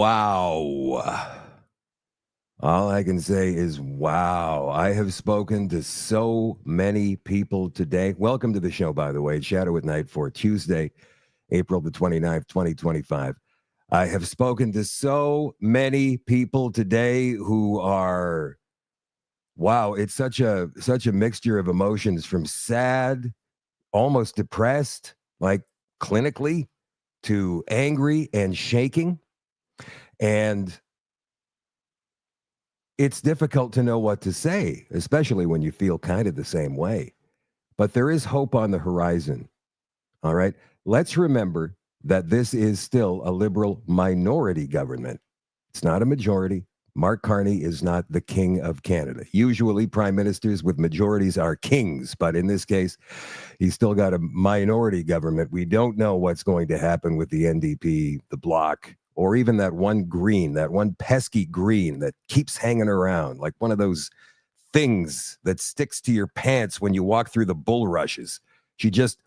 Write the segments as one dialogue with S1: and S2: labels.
S1: Wow. All I can say is wow. I have spoken to so many people today. Welcome to the show, by the way, Shadow at Night for Tuesday, April the 29th, 2025. I have spoken to so many people today who are, wow, it's such a mixture of emotions, from sad, almost depressed, like clinically, to angry and shaking. And it's difficult to know what to say, especially when you feel kind of the same way. But there is hope on the horizon. All right. Let's remember that this is still a liberal minority government. It's not a majority. Mark Carney is not the king of Canada. Usually, prime ministers with majorities are kings, but in this case, he's still got a minority government. We don't know what's going to happen with the NDP, the Bloc, or even that one green, that one pesky green that keeps hanging around, like one of those things that sticks to your pants when you walk through the bulrushes. She just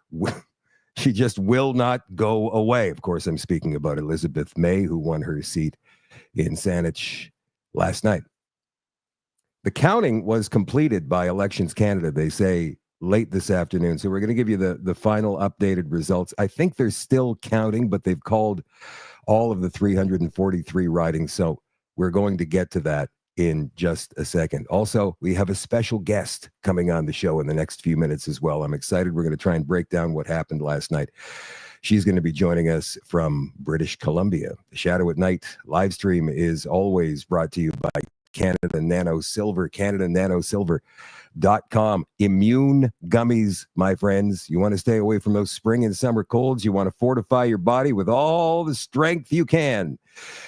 S1: will not go away. Of course, I'm speaking about Elizabeth May, who won her seat in Saanich last night. The counting was completed by Elections Canada, they say, late this afternoon. So we're going to give you the final updated results. I think they're still counting, but they've called all of the 343 ridings. So we're going to get to that in just a second. Also, we have a special guest coming on the show in the next few minutes as well. I'm excited. We're going to try and break down what happened last night. She's going to be joining us from British Columbia. The Shadow at Night live stream is always brought to you by Canada Nano Silver, CanadaNanoSilver.com. Immune gummies, my friends. You want to stay away from those spring and summer colds. You want to fortify your body with all the strength you can.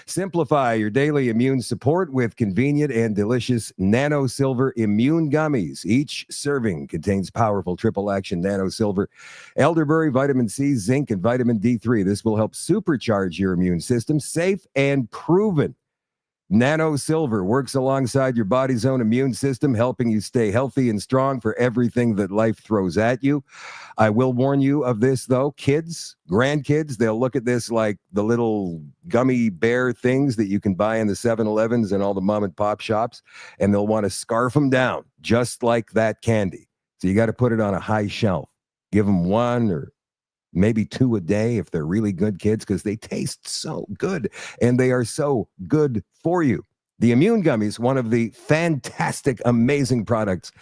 S1: Simplify your daily immune support with convenient and delicious Nano Silver Immune Gummies. Each serving contains powerful triple action Nano Silver, elderberry, vitamin C, zinc, and vitamin D3. This will help supercharge your immune system. Safe and proven. Nano Silver works alongside your body's own immune system, helping you stay healthy and strong for everything that life throws at you. I will warn you of this, though. Kids, grandkids, they'll look at this like the little gummy bear things that you can buy in the 7-Elevens and all the mom and pop shops, and they'll want to scarf them down just like that candy. So you got to put it on a high shelf. Give them one or maybe two a day if they're really good kids, because they taste so good and they are so good for you. The Immune Gummies, one of the fantastic, amazing products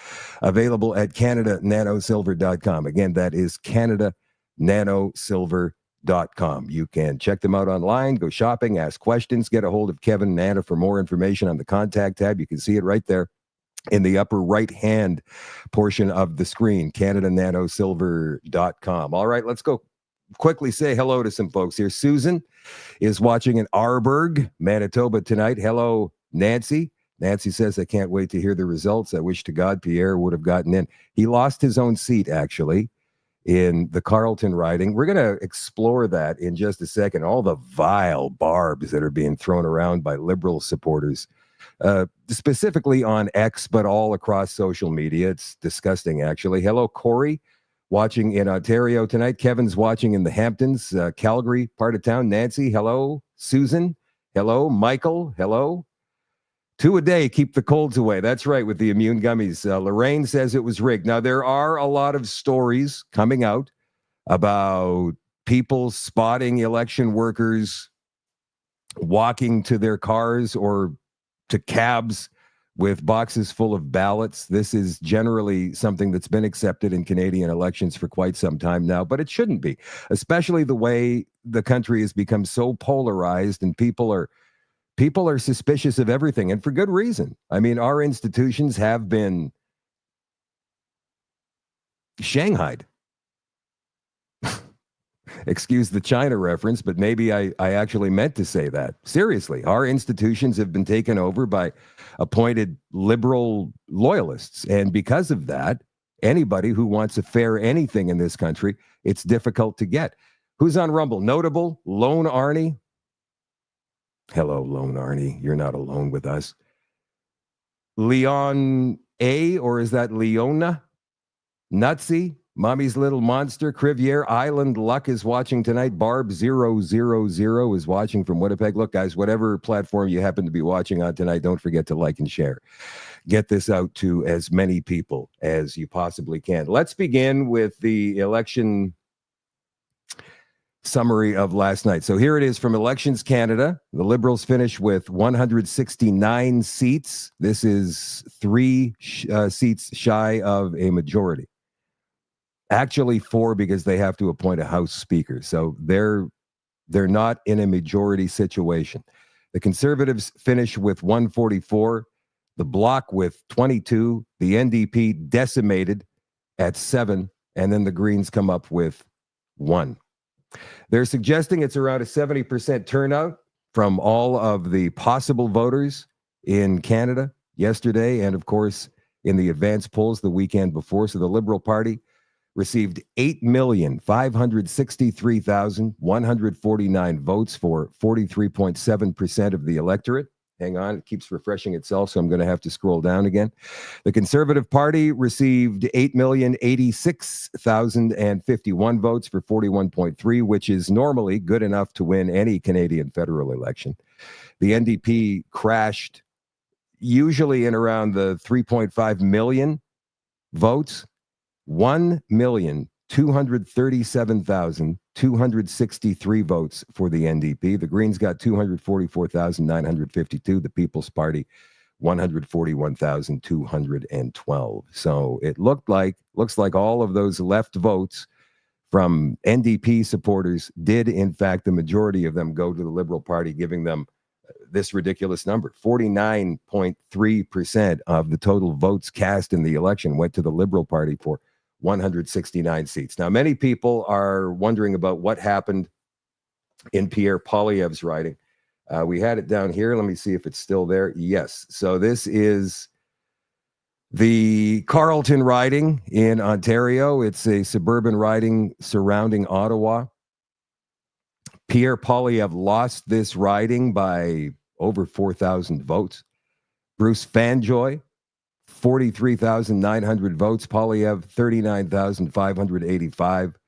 S1: available at CanadaNanoSilver.com. Again, that is CanadaNanoSilver.com. You can check them out online, go shopping, ask questions, get a hold of Kevin and Anna for more information on the contact tab. You can see it right there in the upper right-hand portion of the screen, CanadaNanoSilver.com. All right, let's go quickly say hello to some folks here. Susan is watching in Arborg, Manitoba tonight. Hello, Nancy. Nancy says, I can't wait to hear the results. I wish to God Pierre would have gotten in. He lost his own seat, actually, in the Carleton riding. We're going to explore that in just a second. All the vile barbs that are being thrown around by Liberal supporters. Specifically on X, but all across social media. It's disgusting, actually. Hello, Corey, watching in Ontario tonight. Kevin's watching in the Hamptons, Calgary part of town. Nancy, hello. Susan, hello. Michael, hello. 2 a day, keep the colds away. That's right, with the Immune Gummies. Lorraine says it was rigged. Now, there are a lot of stories coming out about people spotting election workers walking to their cars or to cabs with boxes full of ballots. This is generally something that's been accepted in Canadian elections for quite some time now, but it shouldn't be, especially the way the country has become so polarized and people are suspicious of everything, and for good reason. I mean, our institutions have been shanghaied. Excuse the China reference, but maybe I actually meant to say that. Seriously, our institutions have been taken over by appointed liberal loyalists. And because of that, anybody who wants a fair anything in this country, it's difficult to get. Who's on Rumble? Notable, Lone Arnie. Hello, Lone Arnie. You're not alone with us. Leon A, or is that Leona? Nutsy? Mommy's Little Monster, Crivier Island Luck is watching tonight. Barb000 is watching from Winnipeg. Look, guys, whatever platform you happen to be watching on tonight, don't forget to like and share. Get this out to as many people as you possibly can. Let's begin with the election summary of last night. So here it is from Elections Canada. The Liberals finished with 169 seats. This is 3 seats shy of a majority. Actually 4 because they have to appoint a House Speaker. So they're not in a majority situation. The Conservatives finish with 144. The Bloc with 22. The NDP decimated at 7. And then the Greens come up with 1. They're suggesting it's around a 70% turnout from all of the possible voters in Canada yesterday, and of course in the advance polls the weekend before. So the Liberal Party received 8,563,149 votes for 43.7% of the electorate. Hang on, it keeps refreshing itself, so I'm going to have to scroll down again. The Conservative Party received 8,086,051 votes for 41.3%, which is normally good enough to win any Canadian federal election. The NDP crashed usually in around the 3.5 million votes. 1,237,263 votes for the NDP. The Greens got 244,952. The People's Party, 141,212. So it looks like all of those left votes from NDP supporters did, in fact, the majority of them go to the Liberal Party, giving them this ridiculous number. 49.3% of the total votes cast in the election went to the Liberal Party for 169 seats. Now, many people are wondering about what happened in Pierre Poilievre's riding. We had it down here. Let me see if it's still there. Yes. So this is the Carleton riding in Ontario. It's a suburban riding surrounding Ottawa. Pierre Poilievre lost this riding by over 4,000 votes. Bruce Fanjoy, 43,900 votes. Poilievre, 39,585.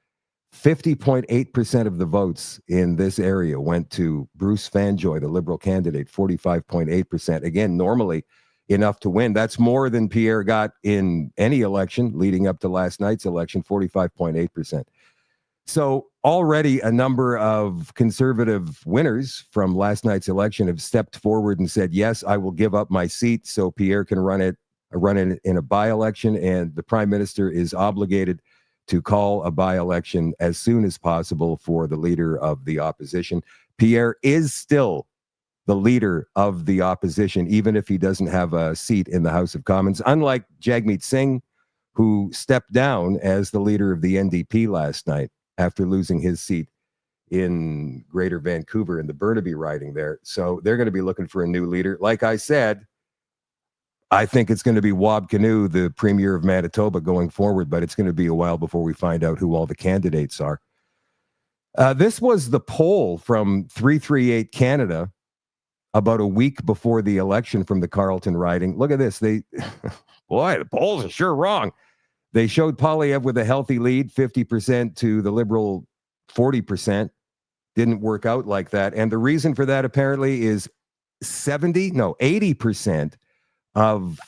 S1: 50.8% of the votes in this area went to Bruce Fanjoy, the Liberal candidate, 45.8%. Again, normally enough to win. That's more than Pierre got in any election leading up to last night's election, 45.8%. So already a number of Conservative winners from last night's election have stepped forward and said, yes, I will give up my seat so Pierre can run it in a by-election, and the Prime Minister is obligated to call a by-election as soon as possible for the leader of the opposition. Pierre is still the leader of the opposition, even if he doesn't have a seat in the House of Commons, unlike Jagmeet Singh, who stepped down as the leader of the NDP last night after losing his seat in Greater Vancouver in the Burnaby riding there. So they're going to be looking for a new leader. Like I said, I think it's going to be Wab Kinew, the Premier of Manitoba, going forward, but it's going to be a while before we find out who all the candidates are. This was the poll from 338 Canada about a week before the election from the Carleton riding. Look at this. Boy, the polls are sure wrong. They showed Poilievre with a healthy lead, 50% to the Liberal 40%. Didn't work out like that. And the reason for that apparently is 80% of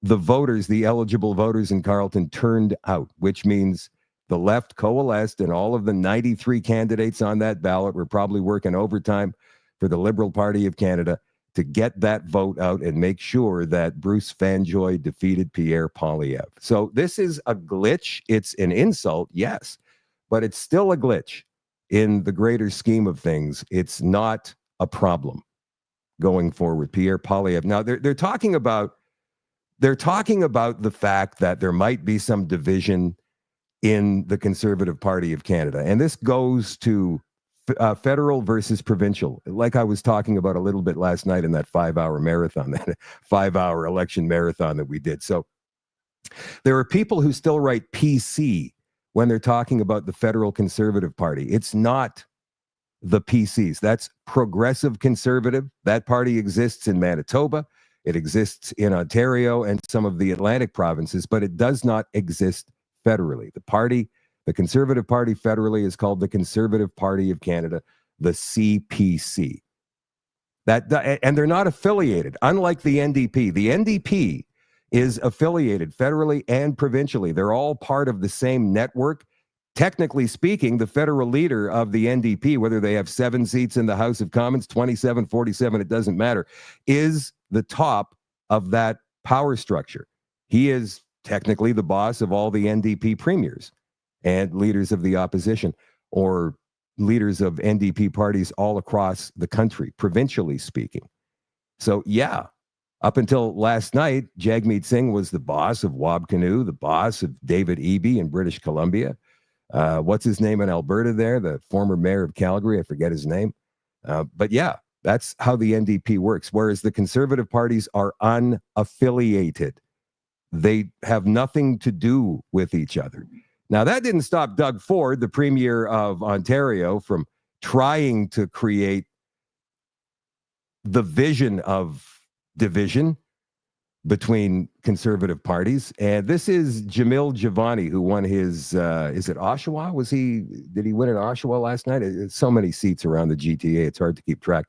S1: the voters, the eligible voters in Carleton, turned out, which means the left coalesced and all of the 93 candidates on that ballot were probably working overtime for the Liberal Party of Canada to get that vote out and make sure that Bruce Fanjoy defeated Pierre Poilievre. So this is a glitch. It's an insult, yes, but it's still a glitch in the greater scheme of things. It's not a problem going forward. Pierre Poilievre. Now they're talking about the fact that there might be some division in the Conservative Party of Canada, and this goes to federal versus provincial, like I was talking about a little bit last night in that 5-hour marathon, that 5-hour election marathon that we did. So there are people who still write PC when they're talking about the federal Conservative Party. It's not the PCs. That's Progressive Conservative. That party exists in Manitoba. It exists in Ontario and some of the Atlantic provinces, but it does not exist federally. The Conservative Party federally is called the Conservative Party of Canada, the CPC. And they're not affiliated, unlike the NDP. The NDP is affiliated federally and provincially. They're all part of the same network. Technically speaking, the federal leader of the NDP, whether they have 7 seats in the House of Commons, 27, 47, it doesn't matter, is the top of that power structure. He is technically the boss of all the NDP premiers and leaders of the opposition, or leaders of NDP parties all across the country, provincially speaking. So, yeah, up until last night, Jagmeet Singh was the boss of Wabkanu, the boss of David Eby in British Columbia. What's his name in Alberta there? The former mayor of Calgary, I forget his name. But yeah, that's how the NDP works. Whereas the Conservative parties are unaffiliated. They have nothing to do with each other. Now, that didn't stop Doug Ford, the Premier of Ontario, from trying to create the vision of division between Conservative parties. And this is Jamil Javani, who won his, is it Oshawa? Did he win in Oshawa last night? It's so many seats around the GTA, it's hard to keep track.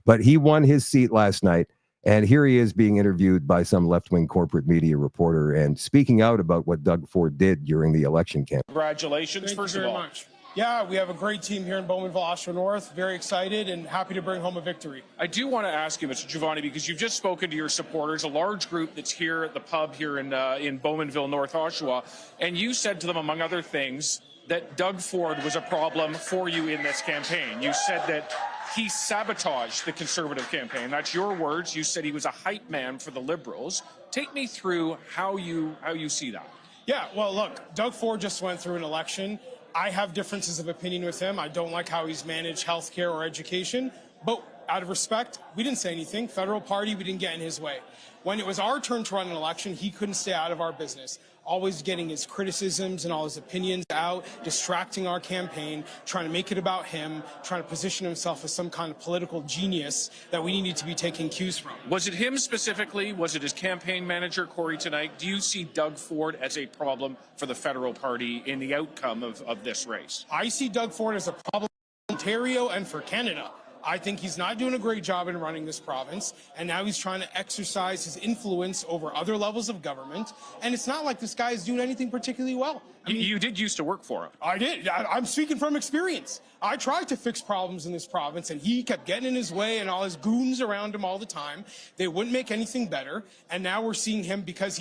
S1: But he won his seat last night. And here he is being interviewed by some left-wing corporate media reporter and speaking out about what Doug Ford did during the election campaign.
S2: Congratulations, first of all. Much. Yeah, we have a great team here in Bowmanville, Oshawa North. Very excited and happy to bring home a victory. I do want to ask you, Mr. Giovanni, because you've just spoken to your supporters, a large group that's here at the pub here in Bowmanville, North Oshawa, and you said to them, among other things, that Doug Ford was a problem for you in this campaign. You said that he sabotaged the Conservative campaign. That's your words. You said he was a hype man for the Liberals. Take me through how you see that. Yeah, well, look, Doug Ford just went through an election. I have differences of opinion with him. I don't like how he's managed healthcare or education, but out of respect, we didn't say anything. Federal party, we didn't get in his way. When it was our turn to run an election, he couldn't stay out of our business, always getting his criticisms and all his opinions out, distracting our campaign, trying to make it about him, trying to position himself as some kind of political genius that we needed to be taking cues from. Was it him specifically? Was it his campaign manager, Corey, tonight? Do you see Doug Ford as a problem for the federal party in the outcome of this race? I see Doug Ford as a problem for Ontario and for Canada. I think he's not doing a great job in running this province, and now he's trying to exercise his influence over other levels of government, and it's not like this guy is doing anything particularly well. I mean, you did used to work for him. I did. I'm speaking from experience. I tried to fix problems in this province, and he kept getting in his way and all his goons around him all the time. They wouldn't make anything better, and now we're seeing him because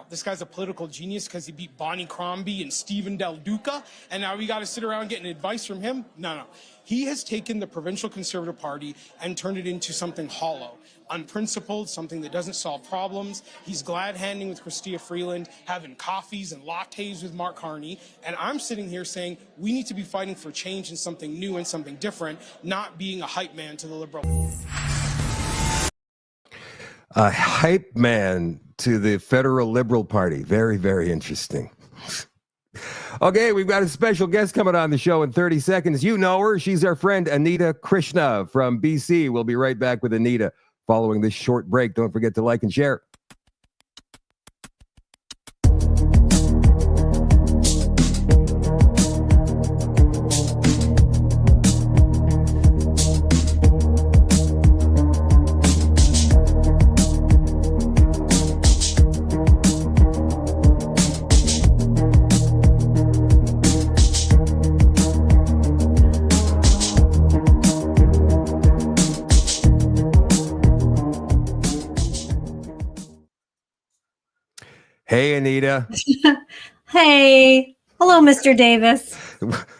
S2: this guy's a political genius because he beat Bonnie Crombie and Stephen Del Duca, and now we got to sit around getting advice from him? No. He has taken the provincial Conservative Party and turned it into something hollow, unprincipled, something that doesn't solve problems. He's glad-handing with Chrystia Freeland, having coffees and lattes with Mark Carney, and I'm sitting here saying we need to be fighting for change and something new and something different, not being a hype man to the Liberal.
S1: A hype man to the federal Liberal Party. Very, very interesting. Okay, we've got a special guest coming on the show in 30 seconds. You know her. She's our friend Anita Krishna from BC. We'll be right back with Anita following this short break. Don't forget to like and share. Hey, Anita.
S3: Hey. Hello, Mr. Davis.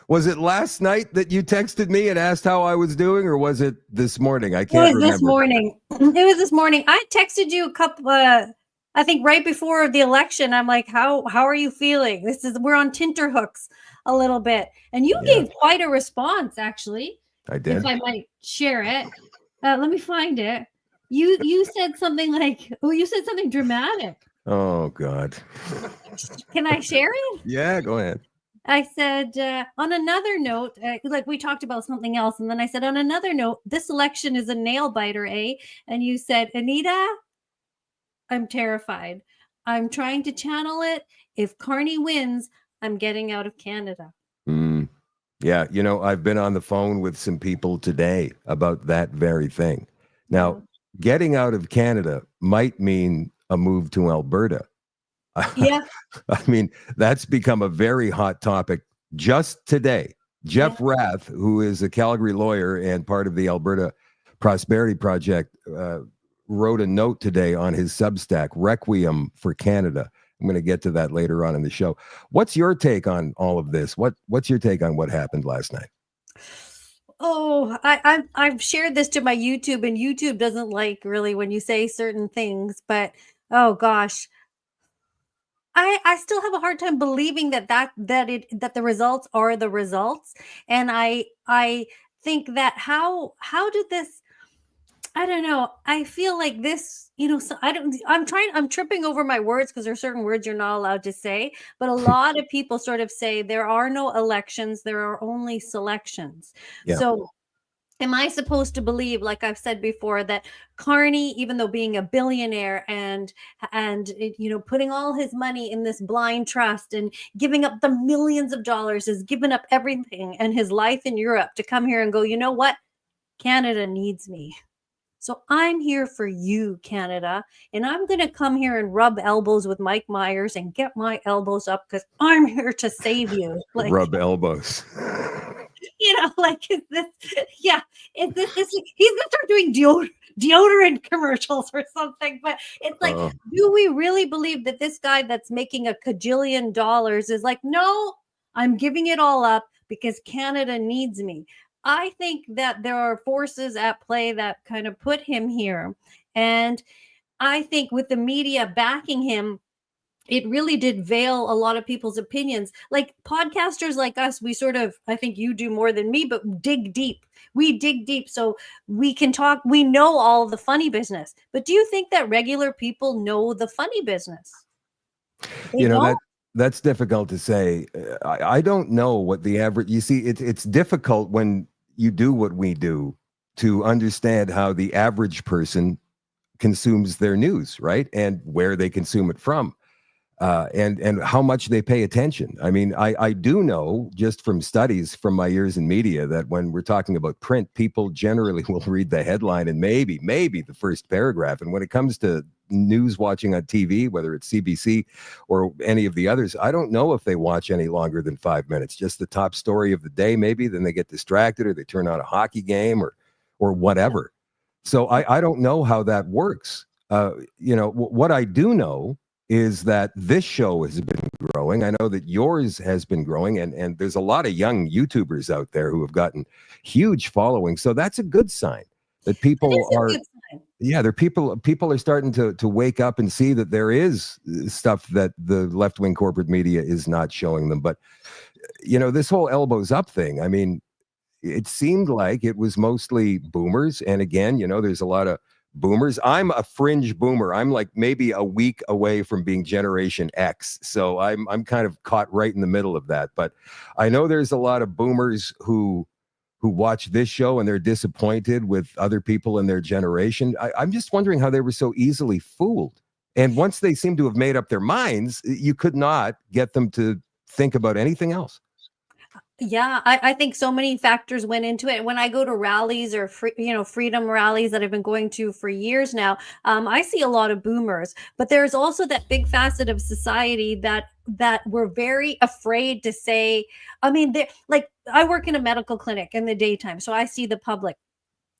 S1: Was it last night that you texted me and asked how I was doing, or was it this morning? I can't remember.
S3: It was this morning. It was this morning. I texted you a couple, I think right before the election. I'm like, how are you feeling? We're on tenterhooks a little bit. And you gave quite a response, actually.
S1: I did.
S3: If I might share it. Let me find it. You said something like, you said something dramatic.
S1: Oh, God.
S3: Can I share it?
S1: Yeah, go ahead.
S3: I said, on another note, like we talked about something else. And then I said, on another note, this election is a nail biter, eh? And you said, Anita, I'm terrified. I'm trying to channel it. If Carney wins, I'm getting out of Canada.
S1: Mm. Yeah, I've been on the phone with some people today about that very thing. Now, getting out of Canada might mean a move to Alberta.
S3: Yeah.
S1: I mean, that's become a very hot topic just today. Jeff Rath, who is a Calgary lawyer and part of the Alberta Prosperity Project, wrote a note today on his Substack, Requiem for Canada. I'm going to get to that later on in the show. What's your take on all of this? What's your take on what happened last night?
S3: Oh, I've shared this to my YouTube, and YouTube doesn't like really when you say certain things, but oh gosh. I still have a hard time believing that the results are the results. And I think that how did this, I don't know. I feel like this, so I'm tripping over my words because there are certain words you're not allowed to say. But a lot of people sort of say there are no elections, there are only selections.
S1: Yeah.
S3: So am I supposed to believe, like I've said before, that Carney, even though being a billionaire and putting all his money in this blind trust and giving up the millions of dollars, has given up everything and his life in Europe to come here and go, you know what? Canada needs me. So I'm here for you, Canada, and I'm going to come here and rub elbows with Mike Myers and get my elbows up because I'm here to save you. Like,
S1: rub elbows.
S3: Like, is this, yeah, is this, he's going to start doing deodorant commercials or something. But it's like, do we really believe that this guy that's making a cajillion dollars is like, no, I'm giving it all up because Canada needs me? I think that there are forces at play that kind of put him here. And I think with the media backing him, it really did veil a lot of people's opinions. Like podcasters like us, we sort of, I think you do more than me, but dig deep. We dig deep so we can talk. We know all the funny business. But do you think that regular people know the funny business?
S1: That's difficult to say. I don't know what the average, you see, it's difficult when you do what we do to understand how the average person consumes their news, right? And where they consume it from, and how much they pay attention. I mean, I do know just from studies from my years in media that when we're talking about print, people generally will read the headline and maybe the first paragraph. And when it comes to news watching on TV, whether it's CBC or any of the others, I don't know if they watch any longer than 5 minutes, just the top story of the day, maybe, then they get distracted or they turn on a hockey game or whatever. So I don't know how that works. What I do know is that this show has been growing. I know that yours has been growing, and there's a lot of young YouTubers out there who have gotten huge following. So that's a good sign that people are, people are starting to wake up and see that there is stuff that the left-wing corporate media is not showing them. But, this whole elbows up thing, I mean, it seemed like it was mostly boomers. And again, there's a lot of boomers. I'm a fringe boomer. I'm like maybe a week away from being Generation X. So I'm kind of caught right in the middle of that. But I know there's a lot of boomers who watch this show and they're disappointed with other people in their generation. I'm just wondering how they were so easily fooled. And once they seem to have made up their minds, you could not get them to think about anything else.
S3: Yeah, I think so many factors went into it. When I go to rallies or freedom rallies that I've been going to for years now, I see a lot of boomers. But there's also that big facet of society that we're very afraid to say. I mean, like I work in a medical clinic in the daytime, so I see the public.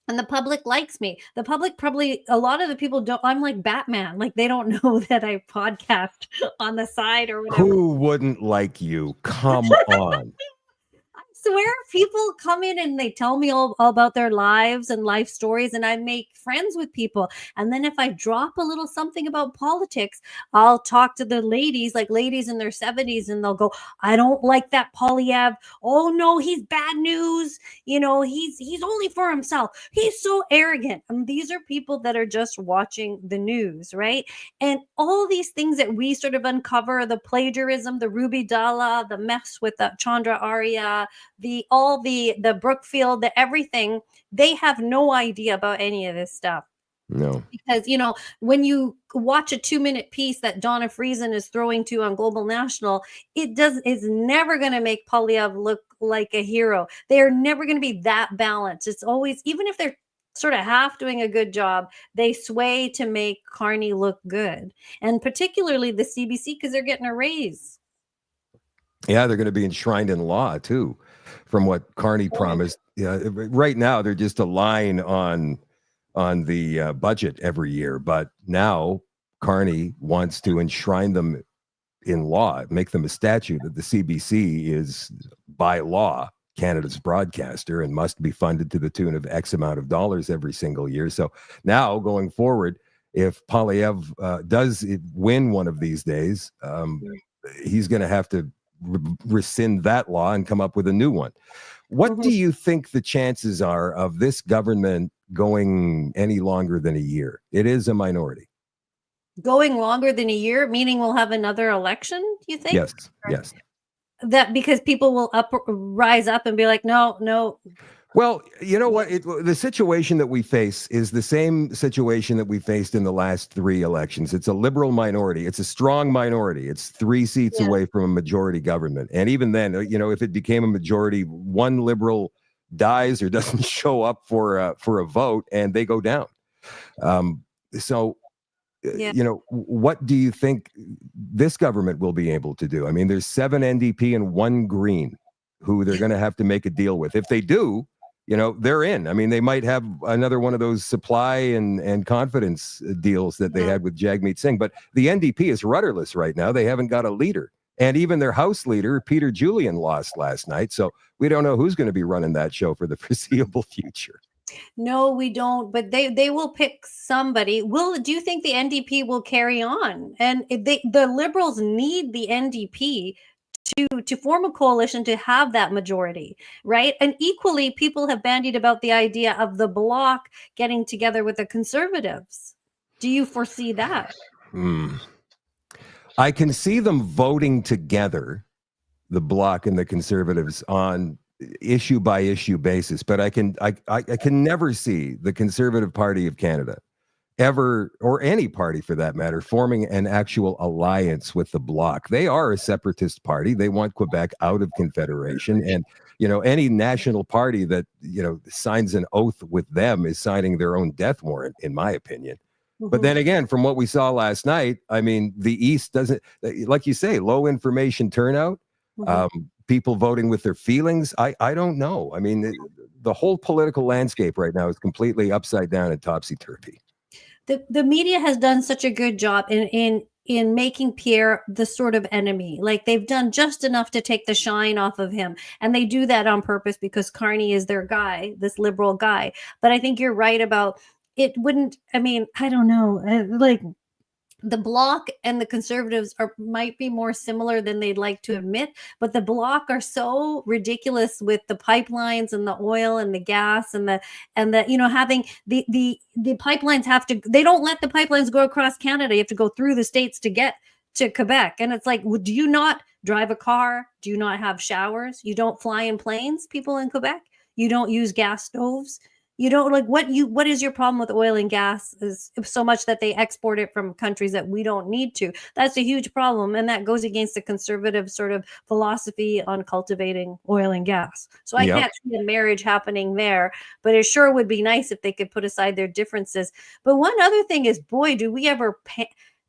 S3: And the public likes me. The public probably, a lot of the people don't, I'm like Batman. Like they don't know that I podcast on the side or whatever.
S1: Who wouldn't like you? Come on.
S3: Swear people come in and they tell me all about their lives and life stories, and I make friends with people. And then if I drop a little something about politics, I'll talk to the ladies in their 70s, and they'll go, I don't like that Polyev. Oh no, he's bad news. He's only for himself. He's so arrogant. And these are people that are just watching the news, right? And all these things that we sort of uncover, the plagiarism, the Ruby Dalla, the mess with the Chandra Arya, the Brookfield, the everything, they have no idea about any of this stuff.
S1: No.
S3: Because, when you watch a 2-minute piece that Donna Friesen is throwing to on Global National, it's never going to make Polyev look like a hero. They're never going to be that balanced. It's always, even if they're sort of half doing a good job, they sway to make Carney look good. And particularly the CBC, because they're getting a raise.
S1: Yeah, they're going to be enshrined in law too, from what Carney promised. Yeah, right now they're just a line on the budget every year, but now Carney wants to enshrine them in law, make them a statute that the CBC is by law Canada's broadcaster and must be funded to the tune of X amount of dollars every single year. So now going forward, if Polyev does win one of these days, he's going to have to rescind that law and come up with a new one. What do you think the chances are of this government going any longer than a year? It is a minority.
S3: Going longer than a year, meaning we'll have another election, you think?
S1: Yes.
S3: That because people will rise up and be like, no.
S1: Well, you know what? The situation that we face is the same situation that we faced in the last 3 elections. It's a liberal minority. It's a strong minority. It's 3 seats away from a majority government. And even then, if it became a majority, one liberal dies or doesn't show up for a vote and they go down. What do you think this government will be able to do? I mean, there's 7 NDP and 1 Green who they're going to have to make a deal with. If they do, they're in. I mean, they might have another one of those supply and confidence deals that they had with Jagmeet Singh. But the NDP is rudderless right now. They haven't got a leader. And even their House leader, Peter Julian, lost last night. So we don't know who's going to be running that show for the foreseeable future.
S3: No, we don't. But they will pick somebody. Do you think the NDP will carry on? And the Liberals need the NDP to form a coalition to have that majority, right? And equally, people have bandied about the idea of the Bloc getting together with the Conservatives. Do you foresee that?
S1: I can see them voting together, the Bloc and the Conservatives, on issue by issue basis, but I can never see the Conservative Party of Canada ever, or any party for that matter, forming an actual alliance with the Bloc. They are a separatist party. They want Quebec out of Confederation, and any national party that signs an oath with them is signing their own death warrant, in my opinion. But then again, from what we saw last night, I mean, the East doesn't, like you say, low information turnout, people voting with their feelings. I don't know. I mean, the whole political landscape right now is completely upside down and topsy-turvy.
S3: The media has done such a good job in making Pierre the sort of enemy. Like, they've done just enough to take the shine off of him. And they do that on purpose because Carney is their guy, this liberal guy. But I think you're right about it wouldn't, I mean, I don't know, like the Bloc and the Conservatives might be more similar than they'd like to admit, but the Bloc are so ridiculous with the pipelines and the oil and the gas and the having the pipelines they don't let the pipelines go across Canada. You have to go through the states to get to Quebec. And it's like, do you not drive a car? Do you not have showers? You don't fly in planes, people in Quebec? You don't use gas stoves? You don't what is your problem with oil and gas is so much that they export it from countries that we don't need to. That's a huge problem. And that goes against the conservative sort of philosophy on cultivating oil and gas. So I can't see a marriage happening there, but it sure would be nice if they could put aside their differences. But one other thing is, boy, do we ever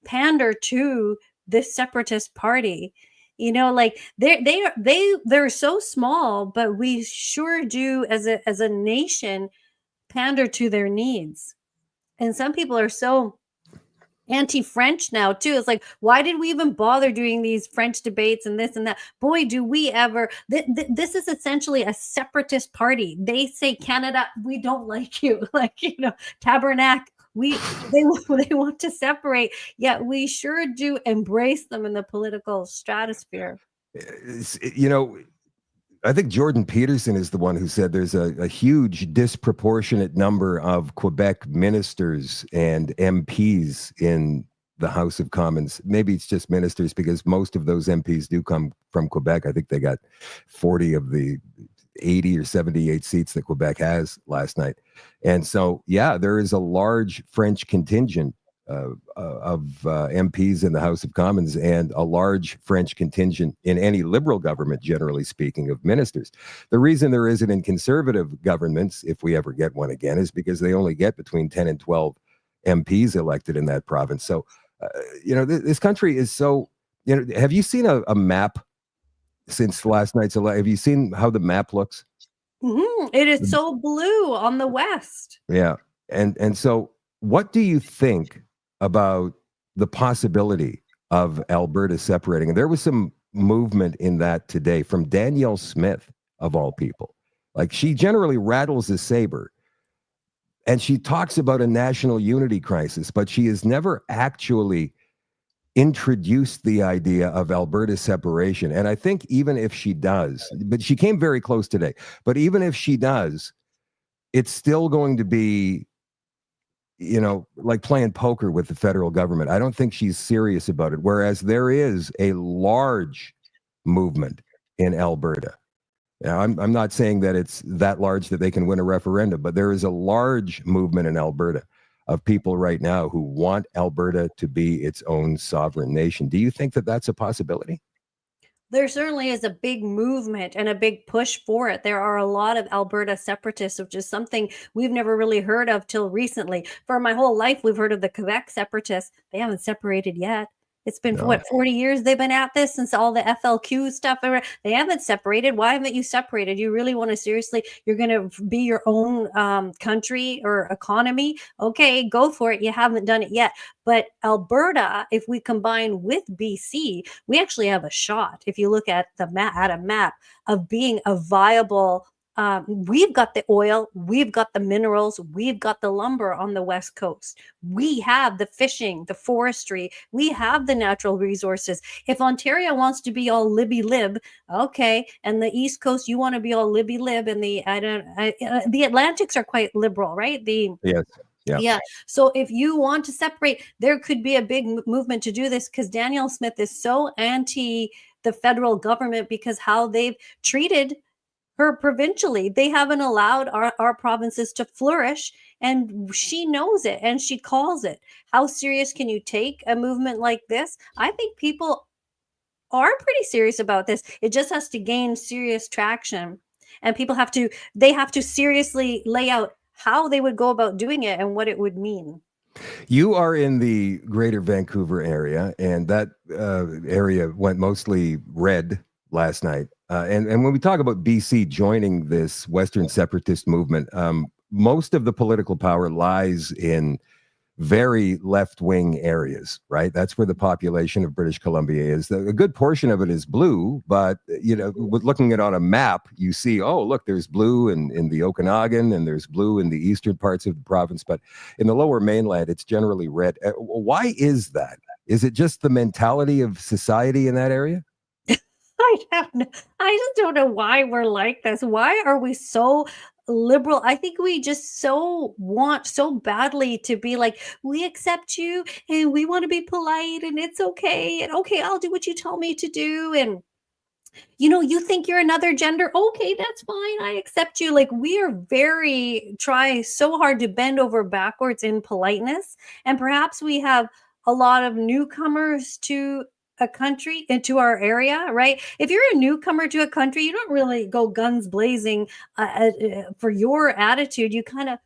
S3: pander to this separatist party. Like they're so small, but we sure do as a nation pander to their needs. And some people are so anti-French now too. It's like, why did we even bother doing these French debates and this and that? Boy, do we ever. This is essentially a separatist party. They say, Canada, we don't like you. Tabernacle. They want to separate, yet we sure do embrace them in the political stratosphere.
S1: I think Jordan Peterson is the one who said there's a huge disproportionate number of Quebec ministers and MPs in the House of Commons. Maybe it's just ministers because most of those MPs do come from Quebec. I think they got 40 of the 80 or 78 seats that Quebec has last night. And so, yeah, there is a large French contingent of MPs in the House of Commons and a large French contingent in any Liberal government, generally speaking, of ministers. The reason there isn't in Conservative governments, if we ever get one again, is because they only get between 10 and 12 MPs elected in that province. So, this country is so, have you seen a map since last night's election? Have you seen how the map looks?
S3: Mm-hmm. It is so blue on the west.
S1: Yeah. And so what do you think about the possibility of Alberta separating? And there was some movement in that today from Danielle Smith, of all people. Like, she generally rattles a saber and she talks about a national unity crisis, but she has never actually introduced the idea of Alberta separation. And I think even if she does, but she came very close today, but even if she does, it's still going to be, like playing poker with the federal government. I don't think she's serious about it. Whereas there is a large movement in Alberta. Now, I'm not saying that it's that large that they can win a referendum, but there is a large movement in Alberta of people right now who want Alberta to be its own sovereign nation. Do you think that that's a possibility?
S3: There certainly is a big movement and a big push for it. There are a lot of Alberta separatists, which is something we've never really heard of till recently. For my whole life, we've heard of the Quebec separatists. They haven't separated yet. It's been, 40 years they've been at this, since all the FLQ stuff. They haven't separated. Why haven't you separated? You really want to seriously, you're going to be your own country or economy? Okay, go for it. You haven't done it yet. But Alberta, if we combine with BC, we actually have a shot. If you look at the map of being a viable, we've got the oil, we've got the minerals, we've got the lumber on the West Coast. We have the fishing, the forestry, we have the natural resources. If Ontario wants to be all libby-lib, okay, and the East Coast, you want to be all libby-lib, and the Atlantics are quite liberal, right?
S1: Yes.
S3: Yeah. So if you want to separate, there could be a big movement to do this, because Danielle Smith is so anti the federal government because how they've treated her provincially. They haven't allowed our provinces to flourish, and she knows it and she calls it. How serious can you take a movement like this? I think people are pretty serious about this. It just has to gain serious traction, and people have to seriously lay out how they would go about doing it and what it would mean.
S1: You are in the greater Vancouver area, and that area went mostly red last night. And when we talk about BC joining this Western separatist movement, most of the political power lies in very left-wing areas, right? That's where the population of British Columbia is. A good portion of it is blue, but, with looking at it on a map, you see, oh, look, there's blue in the Okanagan, and there's blue in the eastern parts of the province. But in the lower mainland, it's generally red. Why is that? Is it just the mentality of society in that area?
S3: I just don't know why we're like this. Why are we so liberal? I think we just want so badly to be like, we accept you and we want to be polite and it's okay. And okay, I'll do what you tell me to do. And you think you're another gender. Okay, that's fine. I accept you. Like, we are try so hard to bend over backwards in politeness. And perhaps we have a lot of newcomers to a country, into our area, right? If you're a newcomer to a country, you don't really go guns blazing for your attitude. You kind of,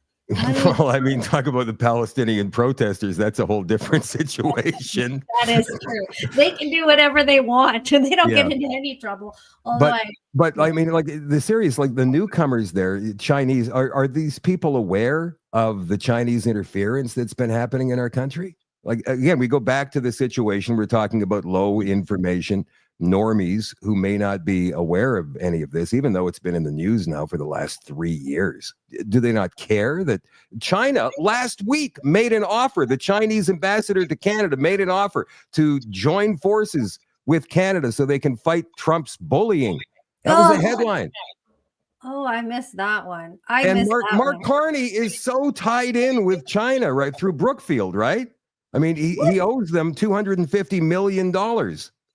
S1: well, I mean, talk about the Palestinian protesters. That's a whole different situation.
S3: That is true. They can do whatever they want and they don't get into any trouble.
S1: But I mean, like, the newcomers there, Chinese, are these people aware of the Chinese interference that's been happening in our country? Like, again, we go back to the situation. We're talking about low information normies who may not be aware of any of this, even though it's been in the news now for the last 3 years. Do they not care that China last week made an offer? The Chinese ambassador to Canada made an offer to join forces with Canada so they can fight Trump's bullying. That was a headline.
S3: Oh, I missed that one.
S1: Mark Carney is so tied in with China, right, through Brookfield, right? I mean, he owes them $250 million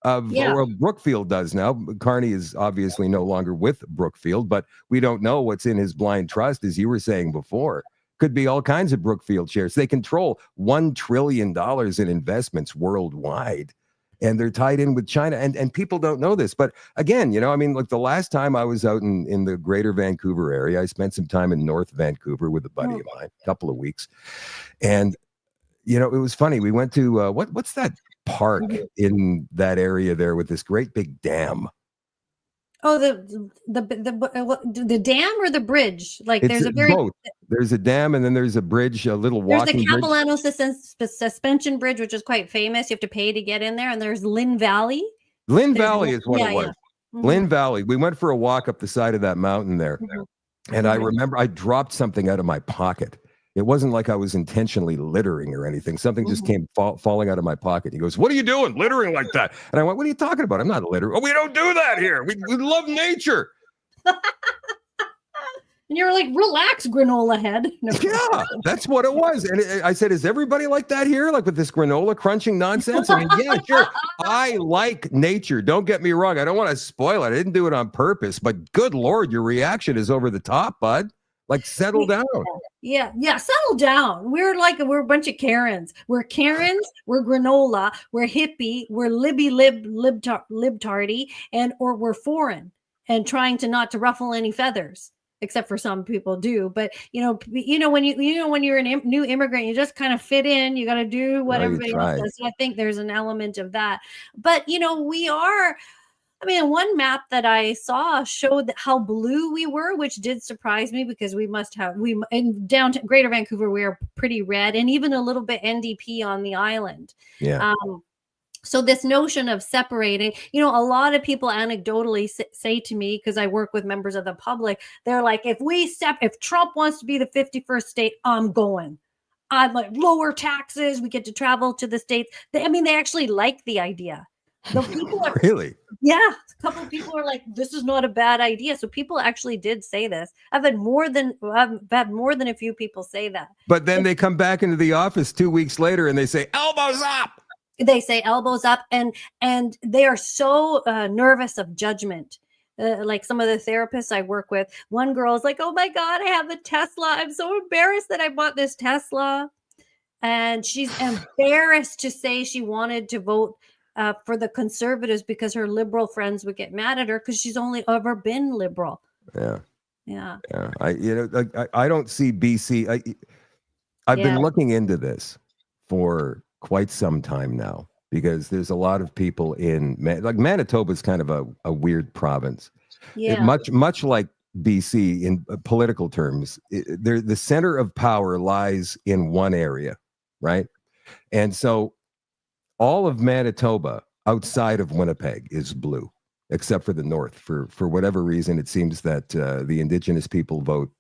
S1: Well, Brookfield does now. Carney is obviously no longer with Brookfield, but we don't know what's in his blind trust, as you were saying before. Could be all kinds of Brookfield shares. They control $1 trillion in investments worldwide, and they're tied in with China. And people don't know this. But again, look, the last time I was out in the greater Vancouver area, I spent some time in North Vancouver with a buddy of mine, a couple of weeks. And, it was funny. We went to, what's that park in that area there with this great big dam?
S3: Oh, the dam or the bridge? Like there's
S1: both. There's a dam and then there's a bridge, a little walking bridge.
S3: There's the Capilano suspension bridge, which is quite famous. You have to pay to get in there. And there's Lynn Valley.
S1: Lynn Valley is what it was.
S3: Yeah.
S1: Lynn Valley. We went for a walk up the side of that mountain there. And I remember I dropped something out of my pocket. It wasn't like I was intentionally littering or anything. Something just came falling out of my pocket. He goes, "What are you doing littering like that?" And I went, "What are you talking about? I'm not littering." "Oh, we don't do that here. We love nature."
S3: And you're like, "Relax, granola head." No.
S1: Yeah, that's what it was. And I said, "Is everybody like that here? Like with this granola crunching nonsense?" I mean, yeah, sure. I like nature. Don't get me wrong. I don't want to spoil it. I didn't do it on purpose. But good Lord, your reaction is over the top, bud. Like, settle down.
S3: Yeah, settle down. We're a bunch of Karens. We're Karens, we're granola, we're hippie, we're libtardy, or we're foreign and trying to not to ruffle any feathers, except for some people do. But when you're a new immigrant, you just kind of fit in. You got to do what everybody else does. So I think there's an element of that. But we are. I mean, one map that I saw showed how blue we were, which did surprise me because in downtown Greater Vancouver, we are pretty red and even a little bit NDP on the island.
S1: Yeah.
S3: So this notion of separating, a lot of people anecdotally say to me, because I work with members of the public, they're like, if Trump wants to be the 51st state, I'm going. I'm like, lower taxes. We get to travel to the states. They actually like the idea. The people are
S1: really,
S3: yeah. A couple of people are like, "This is not a bad idea." So people actually did say this. I've had more than a few people say that.
S1: But then they come back into the office 2 weeks later and they say, "Elbows up."
S3: They say elbows up, and they are so nervous of judgment. Like some of the therapists I work with, one girl is like, "Oh my God, I have a Tesla. I'm so embarrassed that I bought this Tesla," and she's embarrassed to say she wanted to vote for the Conservatives because her liberal friends would get mad at her because she's only ever been liberal. Yeah.
S1: I don't see BC. I've been looking into this for quite some time now because there's a lot of people in Manitoba is kind of a weird province.
S3: Yeah.
S1: Much like BC in political terms, the center of power lies in one area, right? And so all of Manitoba outside of Winnipeg is blue, except for the north. For whatever reason, it seems that the Indigenous people vote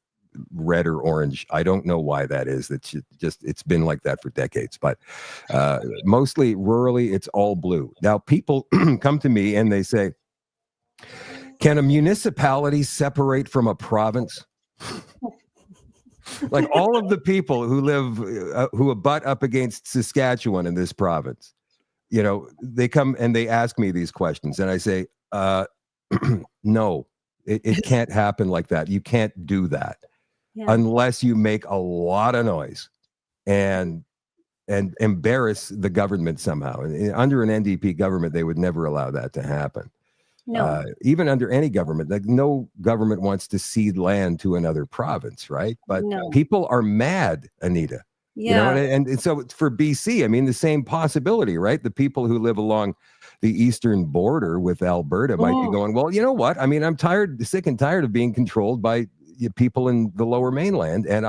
S1: red or orange. I don't know why that is. It's been like that for decades. But mostly rurally, it's all blue. Now, people come to me and they say, "Can a municipality separate from a province?" Like all of the people who live, who abut up against Saskatchewan in this province, they come and they ask me these questions and I say, no, it can't happen like that. You can't do that unless you make a lot of noise and embarrass the government somehow. And under an NDP government, they would never allow that to happen.
S3: No.
S1: Even under any government, like no government wants to cede land to another province, right? But people are mad, Anita.
S3: Yeah.
S1: And so for BC, the same possibility, right? The people who live along the eastern border with Alberta might be going, well, you know what? I'm sick and tired of being controlled by people in the lower mainland. And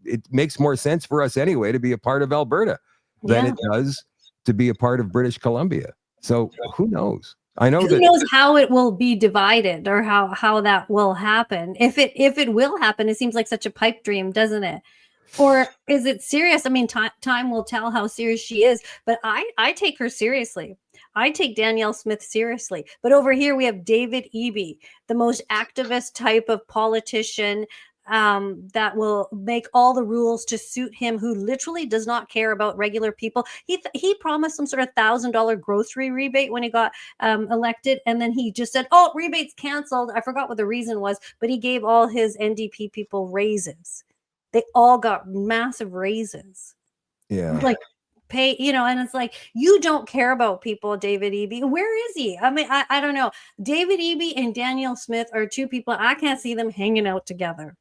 S1: it makes more sense for us anyway to be a part of Alberta than it does to be a part of British Columbia. So who knows? I know
S3: who knows how it will be divided or how that will happen. If it will happen, it seems like such a pipe dream, doesn't it? Or is it serious? Time will tell how serious she is, but I take her seriously. I take Danielle Smith seriously. But over here we have David Eby, the most activist type of politician, that will make all the rules to suit him, who literally does not care about regular people. He promised some sort of $1,000 grocery rebate when he got elected, and then he just said, "Oh, rebate's canceled." I forgot what the reason was, but he gave all his NDP people raises. They all got massive raises.
S1: Yeah.
S3: Like pay, and it's like, you don't care about people, David Eby. Where is he? I mean, I don't know. David Eby and Danielle Smith are two people, I can't see them hanging out together.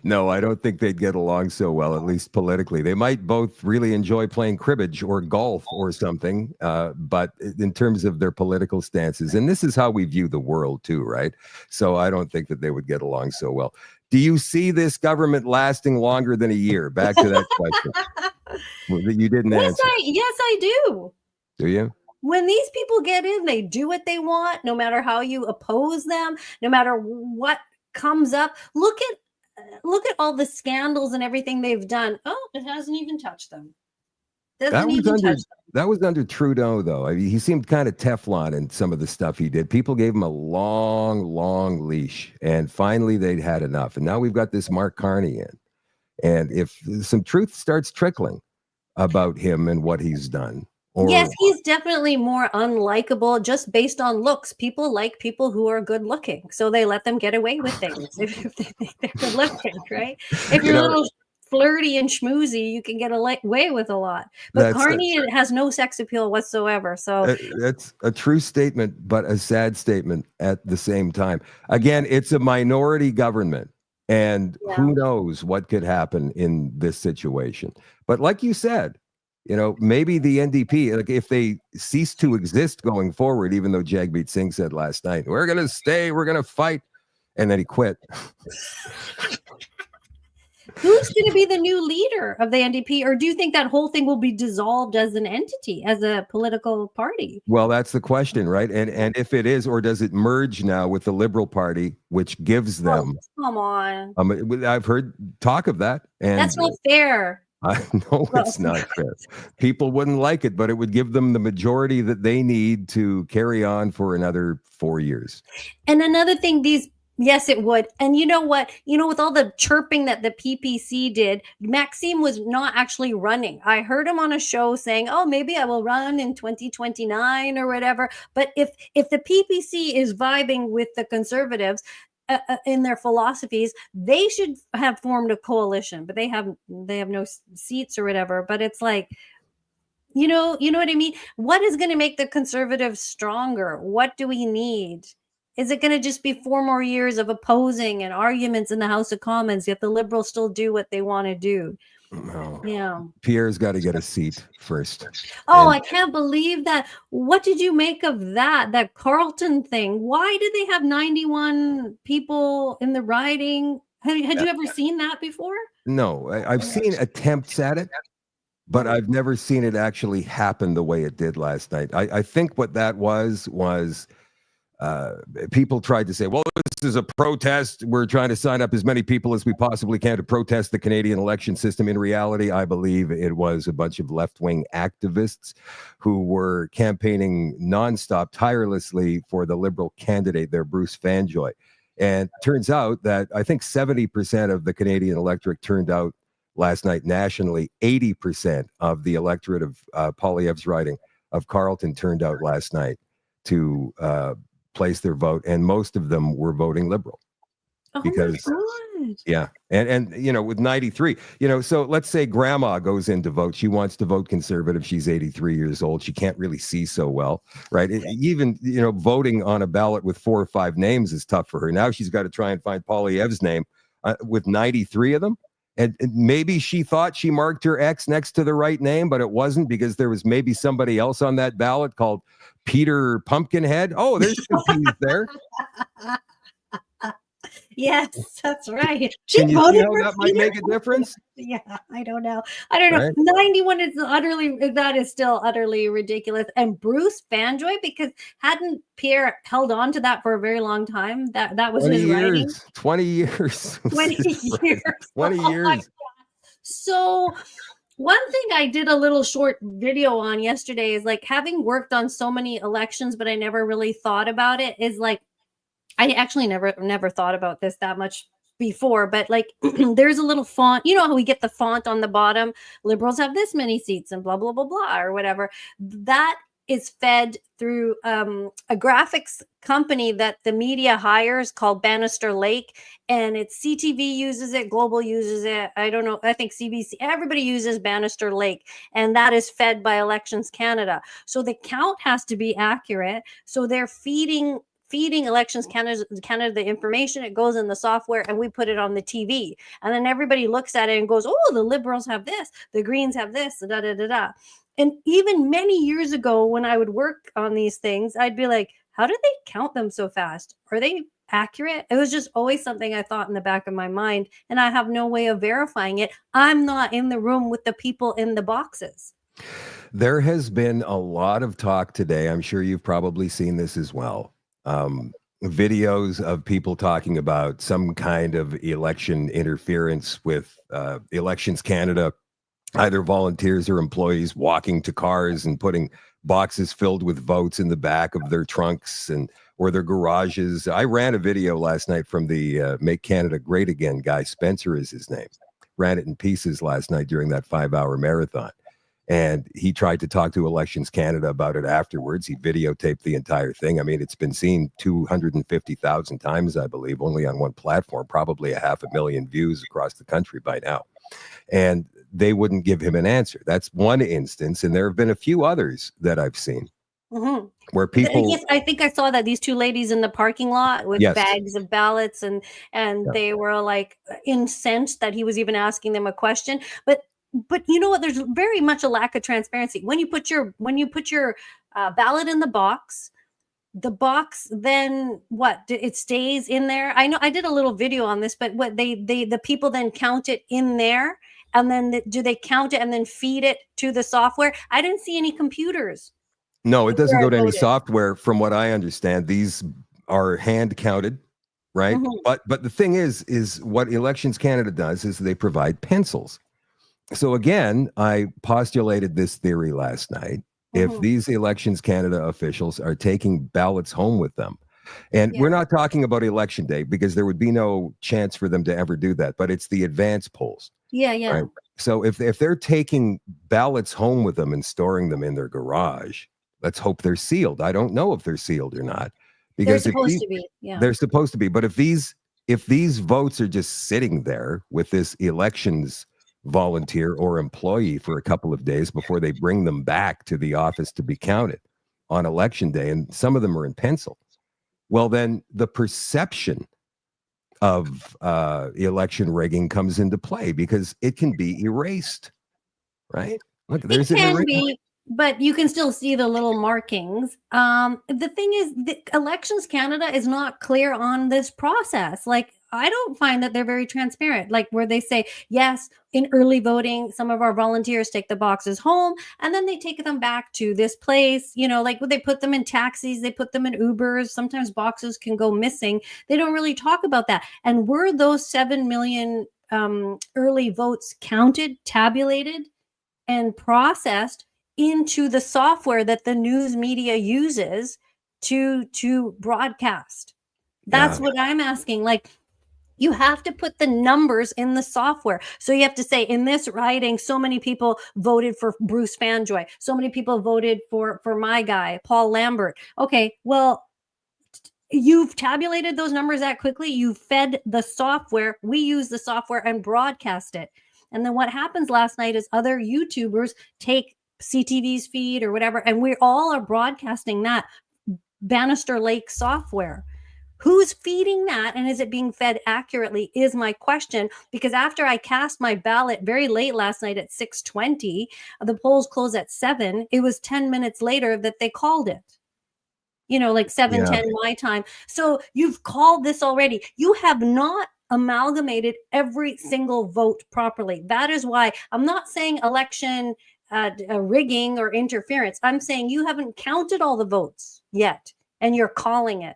S1: No, I don't think they'd get along so well, at least politically. They might both really enjoy playing cribbage or golf or something, but in terms of their political stances, and this is how we view the world too, right? So I don't think that they would get along so well. Do you see this government lasting longer than a year? Back to that question that you didn't answer.
S3: Yes, I do.
S1: Do you?
S3: When these people get in, they do what they want, no matter how you oppose them, no matter what comes up. Look at all the scandals and everything they've done. Oh, it hasn't even touched them. That was under Trudeau, though. I mean, he seemed kind of Teflon in some of the stuff he did. People gave him a long leash, and finally they'd had enough. And now we've got this Mark Carney in. And if some truth starts trickling about him and what he's done. Yes, he's definitely more unlikable just based on looks. People like people who are good looking, so they let them get away with things if they think they're good looking, right? If you're a little flirty and schmoozy, you can get away with a lot. But Carney has no sex appeal whatsoever. So
S1: that's a true statement, but a sad statement at the same time. Again, it's a minority government, and who knows what could happen in this situation. But like you said, maybe the NDP, like if they cease to exist going forward, even though Jagmeet Singh said last night, we're going to stay, we're going to fight, and then he quit.
S3: Who's going to be the new leader of the NDP? Or do you think that whole thing will be dissolved as an entity, as a political party?
S1: Well, that's the question, right? And if it is, or does it merge now with the Liberal Party, which gives them...
S3: Oh, come on.
S1: I've heard talk of that. And
S3: that's not fair.
S1: I know it's not fair. People wouldn't like it, but it would give them the majority that they need to carry on for another 4 years.
S3: And another thing, yes, it would. And you know what? With all the chirping that the PPC did, Maxime was not actually running. I heard him on a show saying, "Oh, maybe I will run in 2029 or whatever." But if the PPC is vibing with the Conservatives in their philosophies, they should have formed a coalition, but they have no seats or whatever. But it's like, you know what I mean? What is going to make the Conservatives stronger? What do we need? Is it going to just be 4 more years of opposing and arguments in the House of Commons, yet the Liberals still do what they want to do?
S1: No.
S3: Yeah.
S1: Pierre's got to get a seat first.
S3: Oh, I can't believe that. What did you make of that Carleton thing? Why did they have 91 people in the riding? Had you ever seen that before?
S1: No, I've seen attempts at it, but I've never seen it actually happen the way it did last night. I think what that was people tried to say, well, this is a protest. We're trying to sign up as many people as we possibly can to protest the Canadian election system. In reality, I believe it was a bunch of left-wing activists who were campaigning nonstop, tirelessly for the Liberal candidate there, Bruce Fanjoy. And turns out that I think 70% of the Canadian electorate turned out last night nationally. 80% of the electorate of Poilievre's riding of Carleton turned out last night to place their vote, and most of them were voting Liberal. Because and with 93, so let's say grandma goes in to vote. She wants to vote Conservative. She's 83 years old. She can't really see so well, right? Even voting on a ballot with 4 or 5 names is tough for her. Now she's got to try and find Poilievre's name with 93 of them. And maybe she thought she marked her X next to the right name, but it wasn't, because there was maybe somebody else on that ballot called Peter Pumpkinhead. Oh, there's 2 P's there.
S3: Yes, that's right.
S1: Can you see how that might make a difference?
S3: Yeah, I don't know. Right? 91 is still utterly ridiculous. And Bruce Fanjoy, because hadn't Pierre held on to that for a very long time? That was his writing.
S1: 20 years.
S3: 20 years.
S1: 20 years.
S3: So one thing I did a little short video on yesterday is, like, having worked on so many elections, but I never really thought about it, is like, I actually never thought about this that much before, but like there's a little font. You know how we get the font on the bottom? Liberals have this many seats and blah blah blah blah or whatever. That is fed through a graphics company that the media hires called Bannister Lake, and it's CTV uses it, Global uses it. I don't know. I think CBC. Everybody uses Bannister Lake, and that is fed by Elections Canada. So the count has to be accurate. So they're feeding Elections Canada the information. It goes in the software and we put it on the TV, and then everybody looks at it and goes, oh, the Liberals have this, the Greens have this, da da da da. And even many years ago when I would work on these things, I'd be like, how do they count them so fast? Are they accurate? It was just always something I thought in the back of my mind, and I have no way of verifying it. I'm not in the room with the people in the boxes.
S1: There has been a lot of talk today. I'm sure you've probably seen this as well. Videos of people talking about some kind of election interference with Elections Canada, either volunteers or employees walking to cars and putting boxes filled with votes in the back of their trunks or their garages. I ran a video last night from the Make Canada Great Again guy. Spencer is his name. Ran it in pieces last night during that 5-hour marathon. And he tried to talk to Elections Canada about it afterwards. He videotaped the entire thing. I mean, it's been seen 250,000 times, I believe, only on one platform, probably 500,000 views across the country by now. And they wouldn't give him an answer. That's one instance. And there have been a few others that I've seen where people...
S3: Yes, I think I saw that these two ladies in the parking lot with bags of ballots, and they were like incensed that he was even asking them a question. But you know what? There's very much a lack of transparency. When you put your ballot in the box then what? It stays in there. I know I did a little video on this, but what the people then count it in there, and then do they count it and then feed it to the software? I didn't see any computers.
S1: No, it doesn't go to any software. From what I understand, these are hand counted, right? But the thing is what Elections Canada does is they provide pencils. So again, I postulated this theory last night. If these Elections Canada officials are taking ballots home with them, and we're not talking about election day because there would be no chance for them to ever do that, but it's the advance polls.
S3: Yeah.
S1: Right? So if they're taking ballots home with them and storing them in their garage, let's hope they're sealed. I don't know if they're sealed or not, because
S3: they're supposed to be. Yeah,
S1: they're supposed to be. But if these votes are just sitting there with this elections volunteer or employee for a couple of days before they bring them back to the office to be counted on election day, and some of them are in pencil, well, then the perception of election rigging comes into play because it can be erased, right? Look, there's
S3: it can be, but you can still see the little markings. The thing is, the Elections Canada is not clear on this process. Like, I don't find that they're very transparent, like where they say, yes, in early voting, some of our volunteers take the boxes home and then they take them back to this place, like they put them in taxis, they put them in Ubers. Sometimes boxes can go missing. They don't really talk about that. And were those 7 million early votes counted, tabulated, and processed into the software that the news media uses to broadcast? That's what I'm asking. Like, you have to put the numbers in the software. So you have to say, in this riding, so many people voted for Bruce Fanjoy. So many people voted for my guy, Paul Lambert. Okay, well, you've tabulated those numbers that quickly. You fed the software. We use the software and broadcast it. And then what happens last night is other YouTubers take CTV's feed or whatever, and we all are broadcasting that Bannister Lake software. Who's feeding that, and is it being fed accurately, is my question. Because after I cast my ballot very late last night at 6:20, the polls closed at 7. It was 10 minutes later that they called it. Like 7:10 my time. So you've called this already. You have not amalgamated every single vote properly. That is why I'm not saying election rigging or interference. I'm saying you haven't counted all the votes yet, and you're calling it.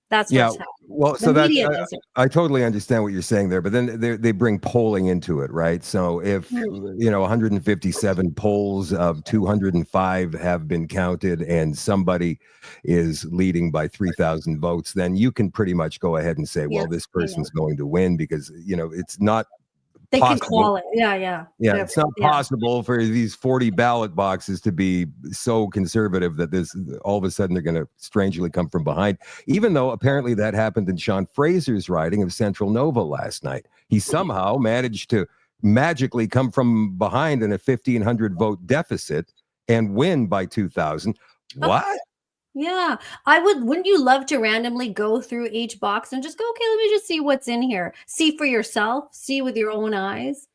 S3: That's
S1: Yeah,
S3: what's happening.
S1: well,
S3: The
S1: so that
S3: media does it.
S1: I totally understand what you're saying there, but then they bring polling into it, right? So if 157 polls of 205 have been counted and somebody is leading by 3,000 votes, then you can pretty much go ahead and say,
S3: Yeah,
S1: well, this
S3: I know.
S1: person's going to win because it's not
S3: They can
S1: possible.
S3: call it. Yeah.
S1: Yeah, it's not possible for these 40 ballot boxes to be so conservative that this all of a sudden they're going to strangely come from behind, even though apparently that happened in Sean Fraser's riding of Central Nova last night. He somehow managed to magically come from behind in a 1,500 vote deficit and win by 2,000. What?
S3: Yeah, wouldn't you love to randomly go through each box and just go, okay, let me just see what's in here. See for yourself, see with your own eyes.